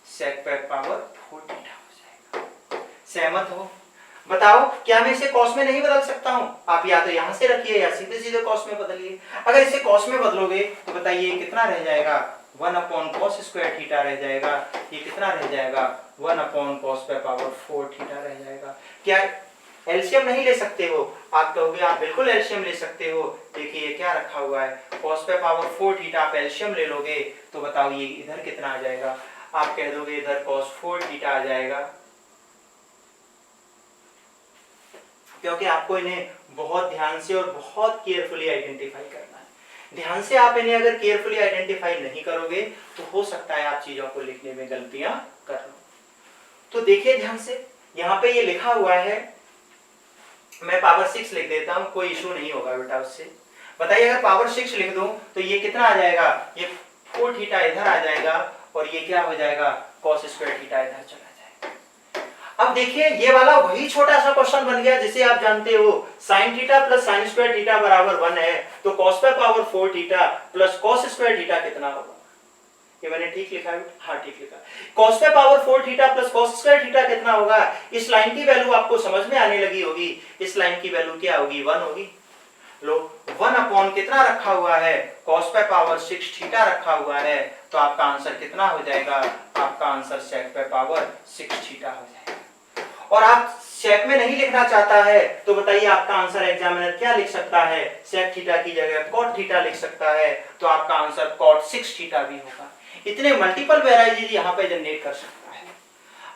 सेक पावर 4 थीटा हो जाएगा। सहमत हो? बताओ क्या मैं इसे कॉस में नहीं बदल सकता हूं? आप या तो यहां से रखिए या सीधे सीधे कॉस में बदलिए। अगर इसे कॉस में बदलोगे तो बताइए कितना रह जाएगा? 1 अपॉन कॉस स्क्वायर थीटा रह जाएगा। ये कितना रह जाएगा? 1 अपॉन कॉस पे पावर 4 थीटा रह जाएगा। क्या एलसीएम नहीं ले सकते हो? आप कहोगे आप बिल्कुल एलसीएम ले सकते हो। देखिए क्या रखा हुआ है, कॉस पे पावर 4 थीटा। आप एलसीएम ले लोगे तो बताओ ये इधर कितना आ जाएगा? आप कह दोगे इधर cos 4 थीटा आ जाएगा, क्योंकि आपको इन्हें बहुत ध्यान से और बहुत केयरफुली आइडेंटिफाई करना है। ध्यान से आप इन्हें अगर केयरफुली आइडेंटिफाई नहीं करोगे तो हो सकता है आप चीजों को लिखने में गलतियां कर लो। तो देखिए ध्यान से, यहाँ पे ये लिखा हुआ है, मैं पावर 6 लिख देता हूं, कोई इशू नहीं होगा बेटा उससे। बताइए अगर पावर 6 लिख दूं तो ये कितना आ जाएगा? ये 4 थीटा इधर आ जाएगा और ये क्या हो जाएगा? cos स्क्वायर थीटा इधर चला जाएगा। अब देखिए ये वाला वही छोटा सा क्वेश्चन बन गया जिसे आप जानते हो, sin theta plus sin square theta बराबर 1 है, तो cos पे power 4 theta plus cos square theta कितना होगा? ये मैंने ठीक लिखा है? हाँ ठीक लिखा। cos पे power 4 theta plus cos square theta कितना होगा? इस लाइन की वैल्यू आपको समझ में आने लगी होगी। इस लाइन की वैल्यू क्या होगी? 1 होगी। लो 1 अपॉन कितना रखा हुआ है? cos पे पावर 6 थीटा रखा हुआ है, तो आपका आंसर कितना हो जाएगा? आपका आंसर sec पे पावर 6 थीटा हो जाएगा। और आप sec में नहीं लिखना चाहता है तो बताइए आपका आंसर एग्जामिनर क्या लिख सकता है? sec थीटा की जगह cot थीटा लिख सकता है, तो आपका आंसर cot 6 थीटा भी होगा। इतने मल्टीपल वेराइटीज यहाँ पे जनरेट कर सकता है।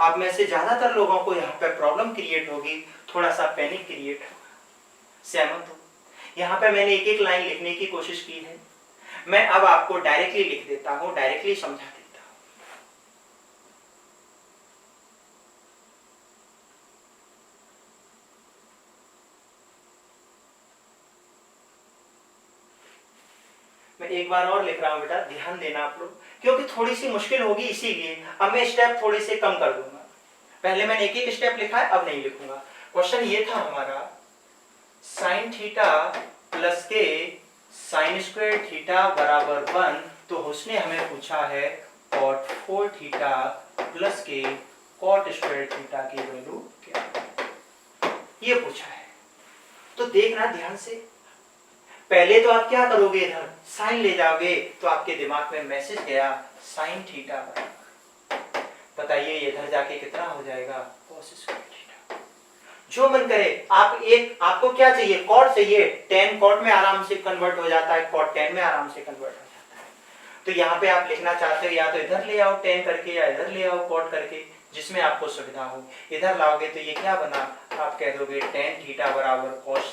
आप में से ज्यादातर लोगों को यहाँ पे प्रॉब्लम क्रिएट होगी, थोड़ा सा पैनिक क्रिएट होगा। सहमत हो? यहाँ पे मैंने एक एक लाइन लिखने की कोशिश की है। मैं अब आपको डायरेक्टली लिख देता हूं, डायरेक्टली समझा देता हूं। मैं एक बार और लिख रहा हूं बेटा, ध्यान देना आप लोग, क्योंकि थोड़ी सी मुश्किल होगी इसीलिए अब मैं स्टेप थोड़े से कम कर दूंगा। पहले मैंने एक एक स्टेप लिखा है, अब नहीं लिखूंगा। क्वेश्चन ये था हमारा, साइन थीटा प्लस के साइन स्क्वायर थीटा बराबर 1, तो उसने हमें पूछा है cot 4 थीटा प्लस के cot स्क्वायर थीटा की वैल्यू क्या है, ये पूछा है। तो देखना ध्यान से, पहले तो आप क्या करोगे, इधर साइन ले जाओगे, तो आपके दिमाग में मैसेज गया साइन थीटा, बताइए इधर जाके कितना हो जाएगा cos स्क्वायर थीटा। जो मन करे आप, एक आपको क्या चाहिए, कॉट चाहिए, tan कॉट में आराम से कन्वर्ट हो जाता है, कॉट tan में आराम से कन्वर्ट हो जाता है। तो यहाँ पे आप लिखना चाहते हो या तो इधर ले आओ tan करके या इधर ले आओ कॉट करके, जिसमें आपको सुविधा हो। इधर लाओगे तो ये क्या बना, आप कह दोगे tan थीटा बराबर cos,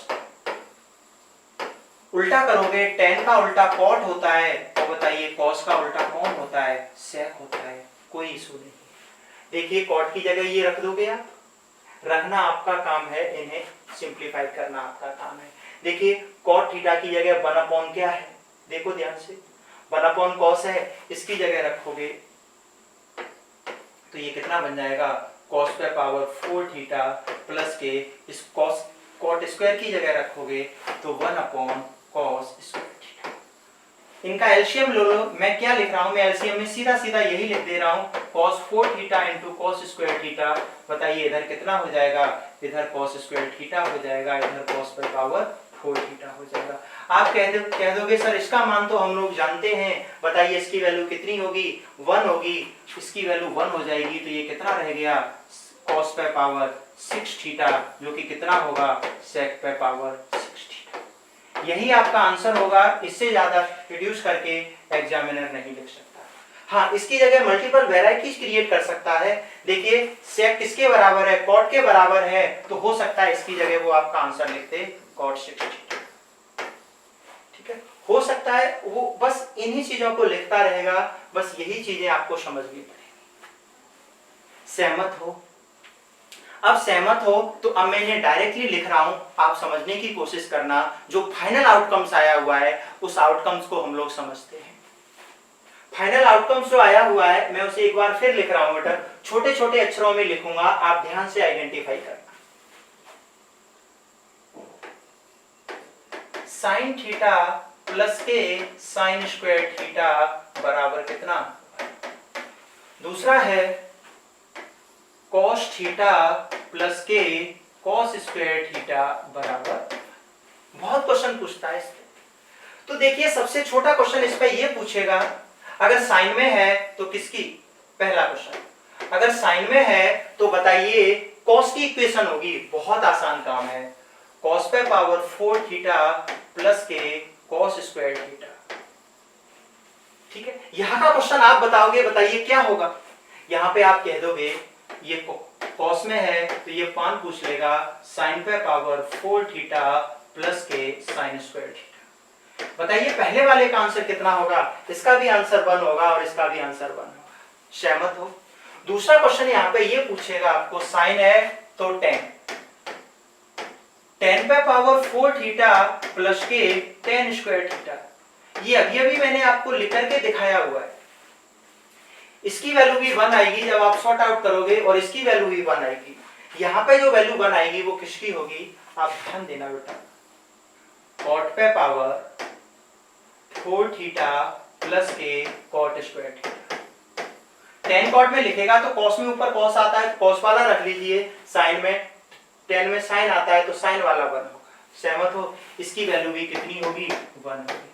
उल्टा करोगे tan का उल्टा cot होता है, और बताइए cos का उल्टा कौन होता है, sec होता है, कोई इशू नहीं। देखिए cot की जगह ये रख दोगे आप, रखना आपका काम है, इन्हें सिंप्लीफाई करना आपका काम है। देखिए cot थीटा की जगह 1 अपॉन क्या है, देखो ध्यान से, 1 अपॉन cos है, इसकी जगह रखोगे तो ये कितना बन जाएगा, cos पे पावर 4 थीटा प्लस के, इस cot स्क्वायर की जगह रखोगे तो 1 अपॉन cos स्क्वायर थीटा। इनका एलसीएम लो लो, मैं क्या लिख रहा हूं, मैं एलसीएम में सीधा सीधा यही लिख दे रहा हूं, cos 4 theta into cos square theta. बताइए इधर कितना हो जाएगा, इधर cos स्क्वायर थीटा हो जाएगा, इधर cos पे पावर 4 थीटा हो जाएगा। आप कह दोगे सर इसका मान तो हम लोग जानते हैं, बताइए इसकी वैल्यू कितनी होगी, 1 होगी, इसकी वैल्यू 1 हो जाएगी, तो ये कितना रह गया, cos पे पावर 6 थीटा, जो कि कितना होगा, sec पे पावर 6 थीटा। यही आपका आंसर होगा, इससे ज्यादा रिड्यूस करके एग्जामिनर नहीं लिख सकता। हाँ, इसकी जगह मल्टीपल वेराइटीज क्रिएट कर सकता है। देखिए sec किसके बराबर है, cot के बराबर है, तो हो सकता है इसकी जगह वो आपका आंसर लिखते cot 6 थीटा, ठीक है, हो सकता है वो बस इन्हीं चीजों को लिखता रहेगा, बस यही चीजें आपको समझनी पड़ेगी। सहमत हो? अब सहमत हो तो अब मैं डायरेक्टली लिख रहा हूं, आप समझने की कोशिश करना, जो फाइनल आउटकम्स आया हुआ है उस आउटकम्स को हम लोग समझते हैं। फाइनल आउटकम्स जो आया हुआ है मैं उसे एक बार फिर लिख रहा हूं बेटा, छोटे छोटे अक्षरों में लिखूंगा, आप ध्यान से आइडेंटिफाई करना। साइन थीटा प्लस के साइन स्क्वायर थीटा बराबर कितना, दूसरा है cos थीटा प्लस के cos स्क्वायर थीटा बराबर, बहुत क्वेश्चन पूछता है इसमें। तो देखिए सबसे छोटा क्वेश्चन इस पे ये पूछेगा, अगर साइन में है तो किसकी, पहला क्वेश्चन, अगर साइन में है तो बताइए cos की इक्वेशन होगी, बहुत आसान काम है, cos पे पावर 4 थीटा प्लस के cos स्क्वायर थीटा, ठीक है। यहां का क्वेश्चन आप बताओगे, बताइए क्या होगा, यहां पे आप कह दोगे ये cos में है तो ये 5 पूछ लेगा, sin पे पावर 4 थीटा प्लस के sin स्क्वायर थीटा। बताइए पहले वाले का आंसर कितना होगा, इसका भी आंसर 1 होगा और इसका भी आंसर 1 होगा। सहमत हो? दूसरा क्वेश्चन यहाँ पे ये पूछेगा आपको, sin है तो tan पे पावर 4 थीटा प्लस के tan स्क्वायर थीटा, ये अभी मैंने आपको लिख करके दिखाया हुआ है। इसकी वैल्यू भी 1 आएगी जब आप सॉर्ट आउट करोगे, और इसकी वैल्यू भी 1 आएगी। यहाँ पे जो वैल्यू 1 आएगी वो किसकी होगी, आप ध्यान देना बेटा, cot पे पावर 4 थीटा प्लस के cot square theta. tan cot में लिखेगा तो cos में ऊपर cos आता है, cos वाला रख लीजिए, sin में tan में sin आता है तो sin वाला 1 होगा। सहमत हो? इसकी वैल्यू भी कितनी होगी, 1 होगी।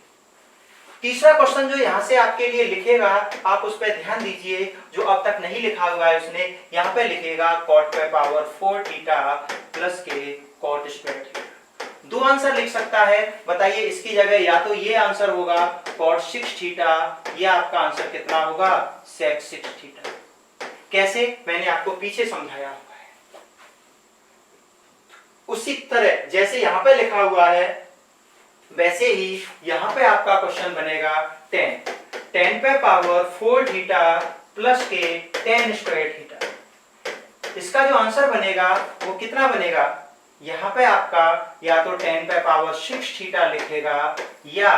तीसरा क्वेश्चन जो यहाँ से आपके लिए लिखेगा, आप उस पर ध्यान दीजिए, जो अब तक नहीं लिखा हुआ है उसने, यहाँ पे लिखेगा cot पे पावर 4 थीटा प्लस के cot स्क्वायर थीटा। 2 आंसर लिख सकता है, बताइए इसकी जगह या तो ये आंसर होगा cot 6 थीटा, या आपका आंसर कितना होगा, sec 6 थीटा। कैसे, मैंने आपको पीछे समझाया हुआ है। उसी तरह जैसे यहाँ पे लिखा हुआ है वैसे ही यहां पे आपका क्वेश्चन बनेगा, tan पे पावर 4 थीटा प्लस के tan स्क्वायर थीटा। इसका जो आंसर बनेगा वो कितना बनेगा, यहां पे आपका या तो tan पे पावर 6 थीटा लिखेगा, या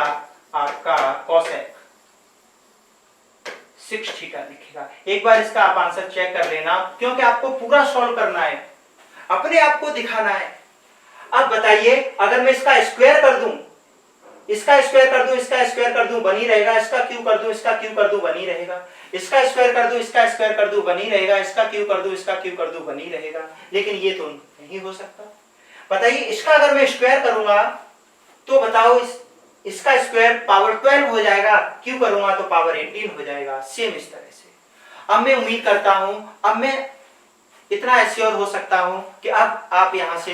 आपका cosec 6 थीटा लिखेगा। एक बार इसका आप आंसर चेक कर लेना, क्योंकि आपको पूरा सॉल्व करना है, अपने आप को दिखाना है। अब बताइए अगर मैं इसका स्क्वायर कर दूं इसका स्क्वायर कर दूं, इसका स्क्वायर कर दूं, बनी रहेगा। इसका क्यू कर दूं, इसका क्यू कर दूं, बनी रहेगा। इसका स्क्वायर कर दूं, इसका स्क्वायर कर दूं, बनी रहेगा। इसका क्यू कर दूं, इसका क्यू कर दूं, बनी रहेगा। लेकिन ये तो नहीं हो सकता। बताइए इसका अगर मैं स्क्वायर करूंगा तो बताओ इसका स्क्वायर पावर 12 हो जाएगा, क्यू करूंगा तो पावर 18 हो जाएगा। सेम इस तरह से अब मैं उम्मीद करता हूं, अब मैं इतना एश्योर हो सकता हूं कि अब आप यहां से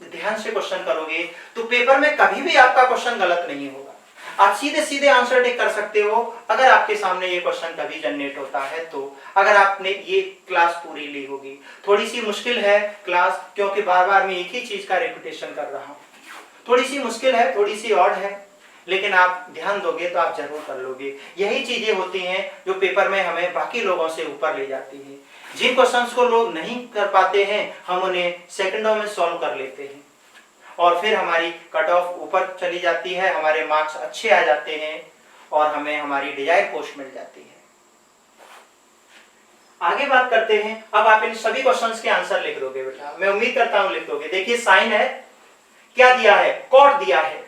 ध्यान से क्वेश्चन करोगे तो पेपर में कभी भी आपका क्वेश्चन गलत नहीं होगा। आप सीधे सीधे आंसर टिक कर सकते हो अगर आपके सामने ये क्वेश्चन कभी जनरेट होता है तो। अगर आपने ये क्लास पूरी ली होगी, थोड़ी सी मुश्किल है क्लास, क्योंकि बार बार मैं एक ही चीज का रिपीटेशन कर रहा हूं। थोड़ी सी मुश्किल है, थोड़ी सी ऑड है, लेकिन आप ध्यान दोगे तो आप जरूर कर लोगे। यही चीजें होती हैं जो पेपर में हमें बाकी लोगों से ऊपर ले जाती है। जिन क्वेश्चंस को लोग नहीं कर पाते हैं हम उन्हें सेकंडों में सॉल्व कर लेते हैं और फिर हमारी कट ऑफ ऊपर चली जाती है, हमारे मार्क्स अच्छे आ जाते हैं और हमें हमारी डिजायर्ड पोस्ट मिल जाती है। आगे बात करते हैं। अब आप इन सभी क्वेश्चंस के आंसर लिख दोगे बेटा, मैं उम्मीद करता हूं लिख दोगे। देखिए साइन है, क्या दिया है, कॉट दिया है।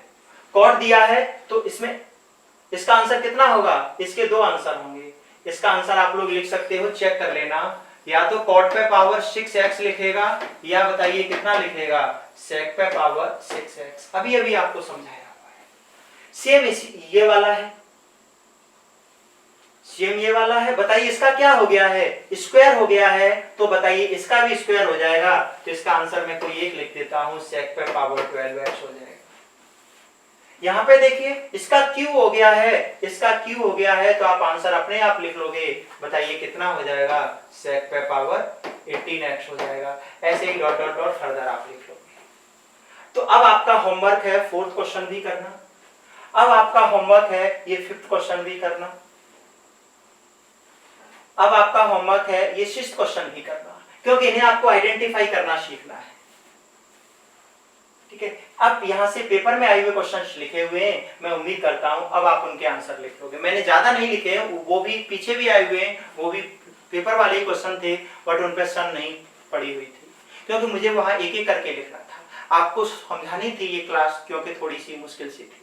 कॉट दिया है तो इसमें इसका आंसर कितना होगा, इसके दो आंसर होंगे। इसका आंसर आप लोग लिख सकते हो, चेक कर लेना। या तो कॉट पे पावर 6x लिखेगा या बताइए कितना लिखेगा, सेक पे पावर 6x। अभी अभी आपको समझाया हुआ है। सेम ये वाला है, सेम ये वाला है। बताइए इसका क्या हो गया है, स्क्वायर हो गया है, तो बताइए इसका भी स्क्वायर हो जाएगा। तो इसका आंसर मैं कोई एक लिख देता हूं, सेक पे पावर 12x हो जाएगा। यहां पे देखिए इसका क्यू हो गया है, इसका क्यू हो गया है, तो आप आंसर अपने आप लिख लोगे। बताइए कितना हो जाएगा, सेक पे पावर 18x हो जाएगा। ऐसे ही डॉट डॉट डॉट फर्दर आप लिख लोगे। तो अब आपका होमवर्क है 4th क्वेश्चन भी करना। अब आपका होमवर्क है ये 5th क्वेश्चन भी करना। अब आपका होमवर्क है ये 6th क्वेश्चन भी करना, क्योंकि इन्हें आपको आइडेंटिफाई करना सीखना है। ठीक है, अब यहां से पेपर में आए हुए क्वेश्चंस लिखे हुए हैं, मैं उम्मीद करता हूं अब आप उनके आंसर लिख लोगे। मैंने ज्यादा नहीं लिखे हैं, वो भी पीछे भी आए हुए हैं, वो भी पेपर वाले ही क्वेश्चन थे, बट उन पे सन नहीं पड़ी हुई थी, क्योंकि मुझे वहां एक एक करके लिखना था। आपको समझानी थी ये क्लास, क्योंकि थोड़ी सी मुश्किल सी थी।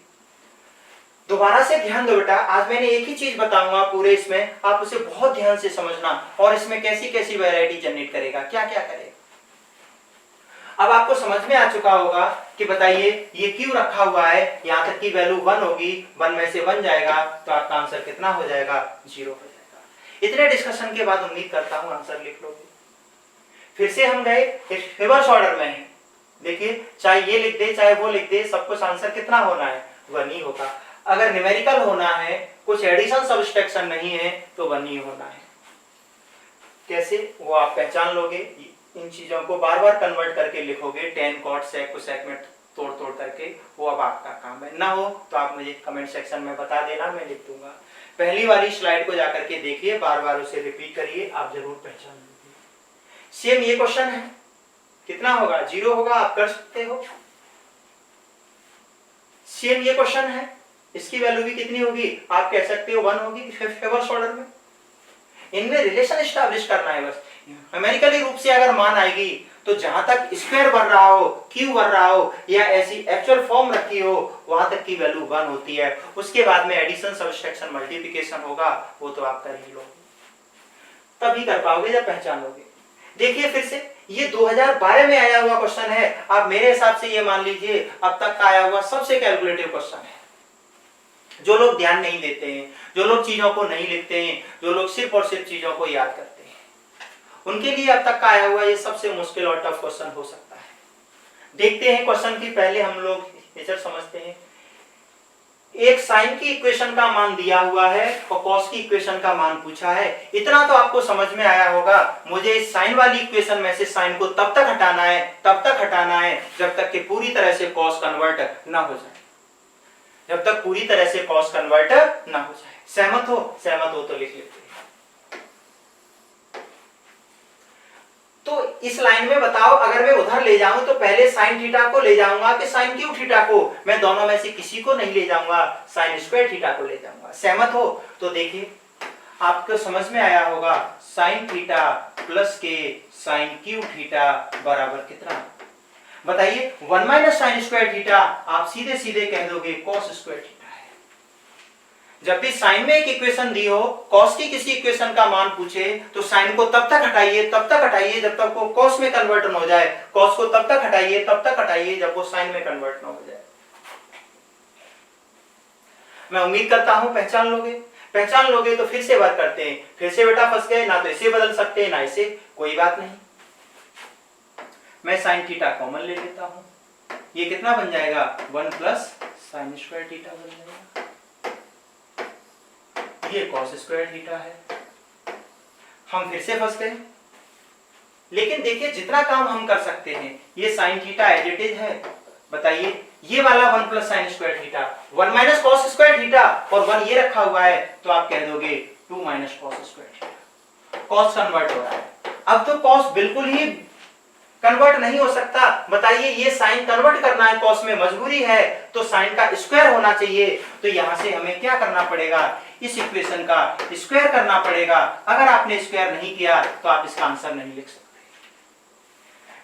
दोबारा से ध्यान दो बेटा, आज मैंने एक ही चीज बताऊंगा पूरे इसमें, आप उसे बहुत ध्यान से समझना और इसमें कैसी कैसी वैरायटी जनरेट करेगा, क्या क्या करेगा। अब आपको समझ में आ चुका होगा कि बताइए ये क्यों रखा हुआ है, यहां तक की वैल्यू 1 होगी, 1 में से 1 जाएगा तो आपका आंसर कितना हो जाएगा, 0 हो जाएगा। इतने डिस्कशन के बाद उम्मीद करता हूं आंसर लिख लोगे। फिर से हम गए रिवर्स ऑर्डर में है। देखिए चाहे ये लिख दे चाहे वो लिख दे, सब कुछ आंसर कितना होना है, 1 ही होगा। अगर न्यूमेरिकल होना है, कुछ एडिशन सब्सट्रैक्शन नहीं है, तो 1 ही होना है। कैसे वो आप पहचान लोगे, इन चीजों को बार बार कन्वर्ट करके लिखोगे, 10 कॉट सेक को सेक में तोड़ तोड़ करके, वो अब आपका काम है। ना हो तो आप मुझे कमेंट सेक्शन में बता देना, मैं लिख दूंगा। पहली वाली स्लाइड को जाकर के देखिए, बार बार उसे रिपीट करिए, आप जरूर पहचान लोगे। सेम ये क्वेश्चन है, कितना होगा, 0 होगा, आप कर सकते हो। सेम ये क्वेश्चन है, इसकी वैल्यू भी कितनी होगी, आप कह सकते हो 1 होगी, रिवर्स ऑर्डर में। इनमें रिलेशन एस्टैब्लिश करना है बस। न्यूमेरिकली रूप से अगर मान आएगी तो जहां तक स्क्वायर बढ़ रहा हो, क्यू बढ़ रहा हो, या ऐसी एक्चुअल फॉर्म रखी हो, वहां तक की वैल्यू 1 होती है। उसके बाद में एडिशन सब्सट्रैक्शन मल्टीप्लिकेशन होगा, वो तो आप कर ही लोगे, तभी कर पाओगे जब पहचानोगे। देखिए फिर से ये 2012 में आया हुआ क्वेश्चन है। आप मेरे हिसाब से ये मान लीजिए अब तक का आया हुआ सबसे कैलकुलेटिव क्वेश्चन है। जो लोग ध्यान नहीं देते हैं, जो लोग चीजों को नहीं लिखते हैं, जो लोग सिर्फ और सिर्फ चीजों को याद करते हैं, उनके लिए अब तक का आया हुआ ये सबसे मुश्किल और टफ क्वेश्चन हो सकता है। देखते हैं क्वेश्चन की, पहले हम लोग नेचर समझते हैं। एक साइन की इक्वेशन का मान दिया हुआ है और कॉस की इक्वेशन का मान पूछा है। इतना तो आपको समझ में आया होगा, मुझे इस साइन वाली इक्वेशन में से साइन को तब तक हटाना है, तब तक हटाना है जब तक कि पूरी तरह से कॉस कन्वर्ट ना हो जाए, जब तक पूरी तरह से कॉस कन्वर्ट ना हो जाए। सहमत हो? सहमत हो तो लिख लेते हैं। तो इस लाइन में बताओ, अगर मैं उधर ले जाऊं तो पहले साइन थीटा को ले जाऊंगा कि साइन क्यू थीटा को? मैं दोनों में से किसी को नहीं ले जाऊंगा, साइन स्क्वायर थीटा को ले जाऊंगा। सहमत हो? तो देखिए आपको समझ में आया होगा, साइन थीटा प्लस के साइन क्यू थीटा बराबर कितना। बताइए 1 माइनस साइन स्क्वायर थीटा आप सीधे सीधे कह दोगे कॉस स्क्वायर थीटा है। जब भी साइन में एक इक्वेशन दी हो, कॉस की किसी इक्वेशन का मान पूछे तो साइन को तब तक हटाइए जब तक वो कॉस में कन्वर्ट न हो जाए, कॉस को तब तक हटाइए जब वो साइन में कन्वर्ट न हो जाए। मैं उम्मीद करता हूं पहचान लोगे तो फिर से बात करते हैं। फिर से बेटा फंस गए, ना तो इसे बदल सकते ना इसे, कोई बात नहीं, मैं साइन थीटा कॉमन ले लेता हूं। ये कितना बन जाएगा 1 प्लस साइन स्क्वायर थीटा बन जाएगा, ये कॉस स्क्वायर थीटा है। हम फिर से फंस गए, लेकिन देखिए जितना काम हम कर सकते हैं, ये sine theta as it is है। बताइए ये वाला 1 plus sine square theta 1 minus cos square theta और 1 ये रखा हुआ है तो आप कह दोगे 2 minus cos square theta. Cos convert हो रहा है, अब तो कॉस बिल्कुल ही कन्वर्ट नहीं हो सकता। बताइए ये साइन कन्वर्ट करना है, कॉस में मजबूरी है, तो साइन का स्क्वायर होना चाहिए। तो यहां से हमें क्या करना पड़ेगा, इस इक्वेशन का स्क्वायर करना पड़ेगा। अगर आपने स्क्वायर नहीं किया तो आप इसका आंसर नहीं लिख सकते।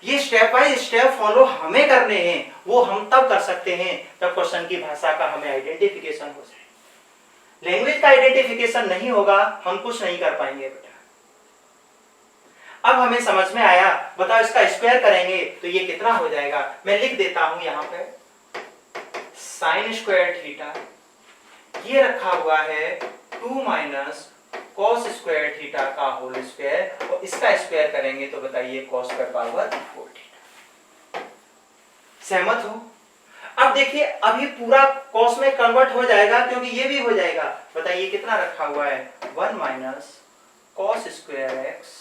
ये स्टेप बाय स्टेप फॉलो हमें करने हैं, वो हम तब कर सकते हैं जब क्वेश्चन की भाषा का हमें आइडेंटिफिकेशन हो जाए। लैंग्वेज का आइडेंटिफिकेशन नहीं होगा, हम कुछ नहीं कर पाएंगे बेटा। अब हमें समझ में आया, बताओ इसका स्क्वायर करेंगे तो ये कितना हो जाएगा। मैं लिख देता हूं यहां पे साइन स्क्वायर थीटा, ये रखा हुआ है 2 माइनस कॉस स्क्वायर थीटा का होल स्क्वायर, और इसका स्क्वायर करेंगे तो बताइए कॉस स्क्वायर पावर 4 थीटा। सहमत हो? अब देखिए अभी पूरा कॉस में कन्वर्ट हो जाएगा क्योंकि ये भी हो जाएगा। बताइए कितना रखा हुआ है 1 माइनस कॉस स्क्वायर एक्स।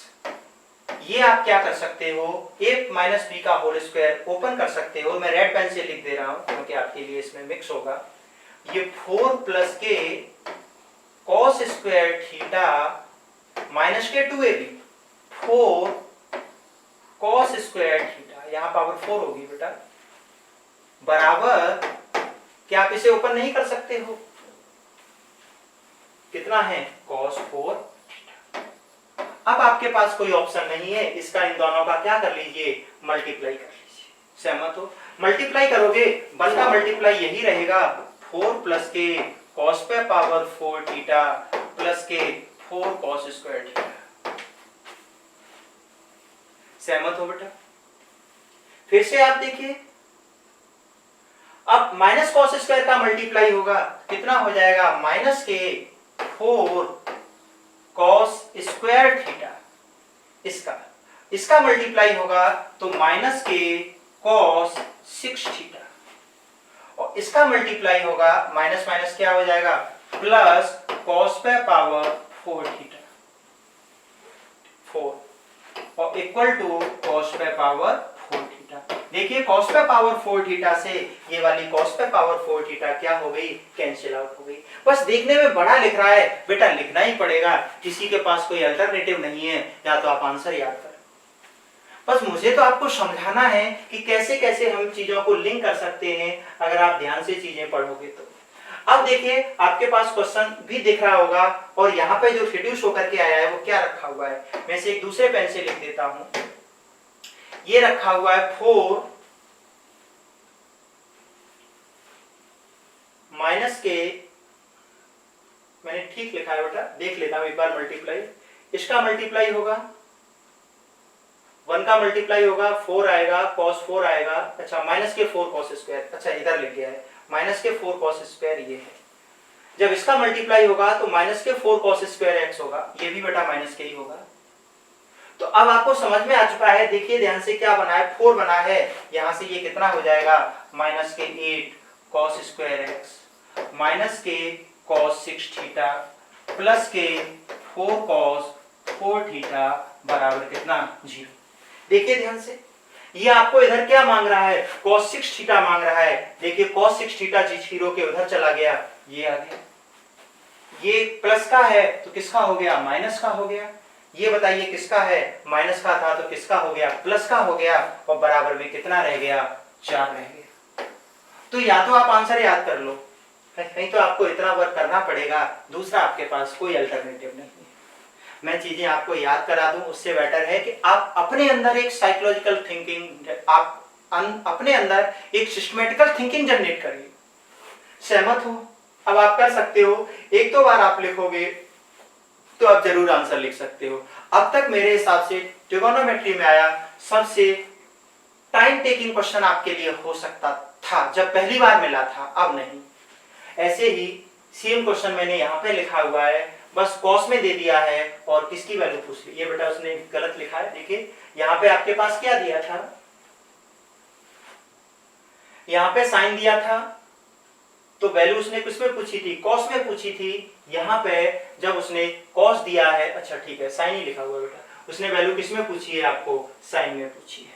ये आप क्या कर सकते हो, a माइनस बी का होल स्क्वायर ओपन कर सकते हो। मैं रेड पेन से लिख दे रहा हूं क्योंकि आपके लिए इसमें मिक्स होगा। ये 4 प्लस के कॉस स्क्वायर थीटा माइनस के 2ab 4 कॉस स्क्वायर थीटा, यहां पावर 4 होगी बेटा, बराबर क्या आप इसे ओपन नहीं कर सकते हो, कितना है कॉस 4 थीटा। अब आपके पास कोई ऑप्शन नहीं है, इसका इन दोनों का क्या कर लीजिए, मल्टीप्लाई कर लीजिए। सहमत हो? मल्टीप्लाई करोगे 1 का मल्टीप्लाई यही रहेगा 4 प्लस के कॉस पे पावर 4 थीटा प्लस के 4 कॉस स्क्वायर थीटा। सहमत हो बेटा? फिर से आप देखिए, अब माइनस कॉस स्क्वायर का मल्टीप्लाई होगा, कितना हो जाएगा माइनस के 4 कॉस स्क्वायर थीटा, इसका मल्टीप्लाई होगा तो माइनस के कॉस 6 थीटा, और इसका मल्टीप्लाई होगा माइनस माइनस क्या हो जाएगा प्लस कॉस पे पावर 4 थीटा 4 और इक्वल टू कॉस पे पावर 4 थीटा। देखिए कॉस पे पावर 4 थीटा से ये वाली कॉस पे पावर 4 थीटा क्या हो गई, कैंसिल आउट हो गई। बस देखने में बड़ा लिख रहा है बेटा, लिखना ही पड़ेगा, किसी के पास कोई अल्टरनेटिव नहीं है, या तो आप आंसर याद करें। बस मुझे तो आपको समझाना है कि कैसे कैसे हम चीजों को लिंक कर सकते हैं अगर आप ध्यान से चीजें पढ़ोगे तो। अब देखिए आपके पास क्वेश्चन भी दिख रहा होगा, और यहाँ पे जो रिड्यूस होकर के आया है वो क्या रखा हुआ है, मैं इसे एक दूसरे पेन से लिख देता हूं। ये रखा हुआ है 4 माइनस के, मैंने ठीक लिखा है बेटा, देख लेता हूं एक बार मल्टीप्लाई। इसका मल्टीप्लाई होगा 1 का मल्टीप्लाई होगा 4 आएगा, cos 4 आएगा, अच्छा माइनस के 4 cos स्क्वायर, अच्छा इधर लिख गया है माइनस के 4 cos स्क्वायर, ये है। जब इसका मल्टीप्लाई होगा तो माइनस के 4 cos स्क्वायर x होगा, ये भी बेटा माइनस के ही होगा। तो अब आपको समझ में आ चुका है, देखिए ध्यान से क्या बना है, 4 बना है, यहां से ये कितना हो जाएगा माइनस के 8 cos स्क्वायर x माइनस के cos 6 थीटा प्लस के 4 cos 4 थीटा बराबर कितना 0। देखिए ध्यान से, ये आपको इधर क्या मांग रहा है, cos 6 थीटा मांग रहा है। देखिए cos 6 थीटा जिस 0 के उधर चला गया, ये आ गया, ये प्लस का है तो किसका हो गया, माइनस का हो गया। ये बताइए किसका है, माइनस का था तो किसका हो गया, प्लस का हो गया, और बराबर में कितना रह गया, 4 रह गया। तो या तो आप आंसर याद कर लो, नहीं तो आपको इतना वर्क करना पड़ेगा, दूसरा आपके पास कोई अल्टरनेटिव नहीं है। मैं चीजें आपको याद करा दूं, उससे बेटर है कि आप अपने अंदर एक साइकोलॉजिकल थिंकिंग आप अपने अंदर एक सिस्टमेटिकल थिंकिंग जनरेट करिए। सहमत हो? अब आप कर सकते हो, एक दो बार आप लिखोगे तो आप जरूर आंसर लिख सकते हो। अब तक मेरे हिसाब से ट्रिगोनोमेट्री में आया सबसे टाइम टेकिंग क्वेश्चन आपके लिए हो सकता था जब पहली बार मिला था, अब नहीं। ऐसे ही सेम क्वेश्चन मैंने यहाँ पे लिखा हुआ है, बस कॉस में दे दिया है और किसकी वैल्यू पूछ ली। ये बेटा उसने गलत लिखा है, देखिए यहाँ पे आपके पास क्या दिया था, यहाँ पे साइन दिया था तो वैल्यू उसने किस में पूछी थी, कॉस में पूछी थी। यहाँ पे जब उसने कॉस दिया है, अच्छा ठीक है साइन ही लिखा हुआ बेटा, उसने वैल्यू किस में पूछी है, आपको साइन में पूछी है।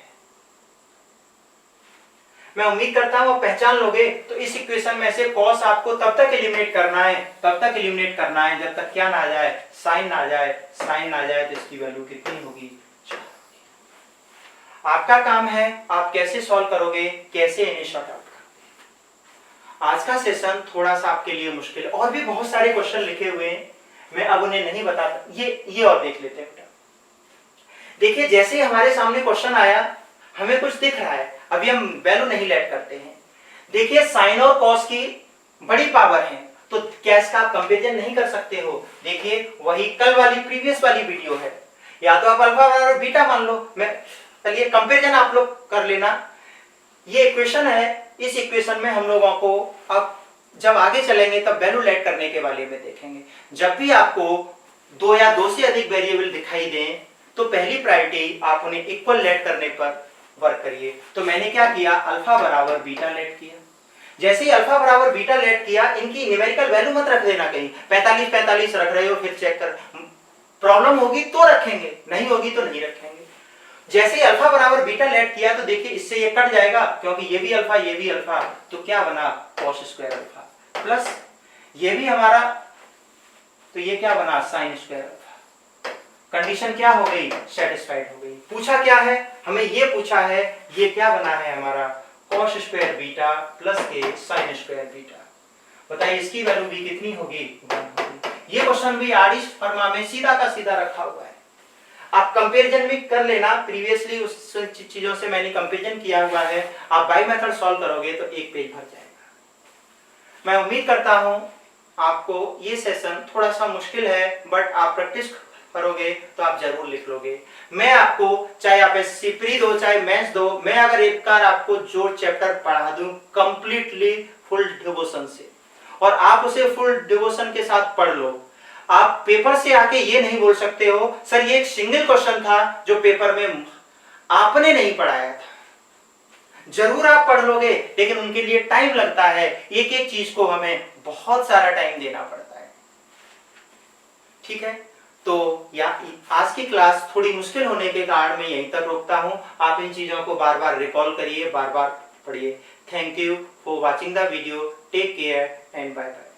मैं उम्मीद करता हूं आप पहचान लोगे। तो इस इक्वेशन में से कॉस आपको तब तक एलिमिनेट करना है जब तक क्या ना आ जाए, साइन ना आ जाए। साइन ना आ जाए तो इसकी वैल्यू कितनी होगी, 4। आपका काम है आप कैसे सॉल्व करोगे, कैसे इन्हें शॉर्ट आउट करोगे। आज का सेशन थोड़ा सा आपके लिए मुश्किल है, और भी बहुत सारे क्वेश्चन लिखे हुए हैं, मैं अब उन्हें नहीं बताता। ये और देख लेते हैं बेटा। देखिए जैसे हमारे सामने क्वेश्चन आया, हमें कुछ दिख रहा है, अभी हम वैल्यू नहीं लेट करते हैं। देखिए साइन और कॉस की बड़ी पावर है, तो क्या इसका आप कंपेरिजन नहीं कर सकते हो। देखिए वही कल वाली प्रीवियस वाली वीडियो है, या तो आप अल्फा और बीटा मान लो, मैं चलिए कंपेरिजन आप लोग कर लेना। ये इक्वेशन है, इस इक्वेशन में हम लोगों को अब जब आगे चलेंगे तब वैल्यू लेट करने के बारे में देखेंगे। जब भी आपको दो या दो से अधिक वेरिएबल दिखाई दें तो पहली प्रायोरिटी आप उन्हें इक्वल लेट करने पर वर्क करिए। तो मैंने क्या किया, अल्फा बराबर बीटा लेट किया। जैसे ही अल्फा बराबर बीटा लेट किया, इनकी न्यूमेरिकल वैल्यू मत रख देना कहीं, 45 रख रहे हो फिर चेक कर, प्रॉब्लम होगी तो रखेंगे, नहीं होगी तो नहीं रखेंगे। जैसे ही अल्फा बराबर बीटा लेट किया तो देखिए इससे ये कट जाएगा, क्योंकि ये भी अल्फा, तो क्या बना, कॉस स्क्वायर अल्फा, प्लस ये भी हमारा, तो ये क्या बना, साइन स्क्वायर अल्फा। कंडीशन क्या हो गई, सेटिस्फाइड हो गई। पूछा क्या है, हमें ये पूछा है, ये क्या बना है हमारा, कॉस स्क्वायर बीटा प्लस के साइन स्क्वायर बीटा। बताइए इसकी वैल्यू भी कितनी होगी, 1 होगी। ये क्वेश्चन भी आडिश फर्मा में सीधा का सीधा रखा हुआ है। आप कंपैरिजन भी कर लेना, प्रीवियसली उस चीजों से मैंने कंपैरिजन किया हुआ है। आप बाय मेथड सॉल्व करोगे तो एक पेज भर जाएगा। मैं उम्मीद करता हूं आपको ये सेशन थोड़ा सा मुश्किल है, बट आप प्रैक्टिस करोगे तो आप जरूर लिख लोगे। मैं आपको चाहे आप एसएससी प्री दो चाहे मेंस दो, मैं अगर एक बार आपको जो चैप्टर पढ़ा दूं कंप्लीटली फुल डिवोशन से, और आप उसे फुल डिवोशन के साथ पढ़ लो, आप पेपर से आके ये नहीं बोल सकते हो सर ये एक सिंगल क्वेश्चन था जो पेपर में आपने नहीं पढ़ाया था। जरूर आप पढ़ लोगे, लेकिन उनके लिए टाइम लगता है, एक एक चीज को हमें बहुत सारा टाइम देना पड़ता है। ठीक है, तो आज की क्लास थोड़ी मुश्किल होने के कारण मैं यहीं तक रोकता हूं। आप इन चीजों को बार बार रिकॉल करिए, बार बार पढ़िए। Thank you for watching the video, take care and bye bye.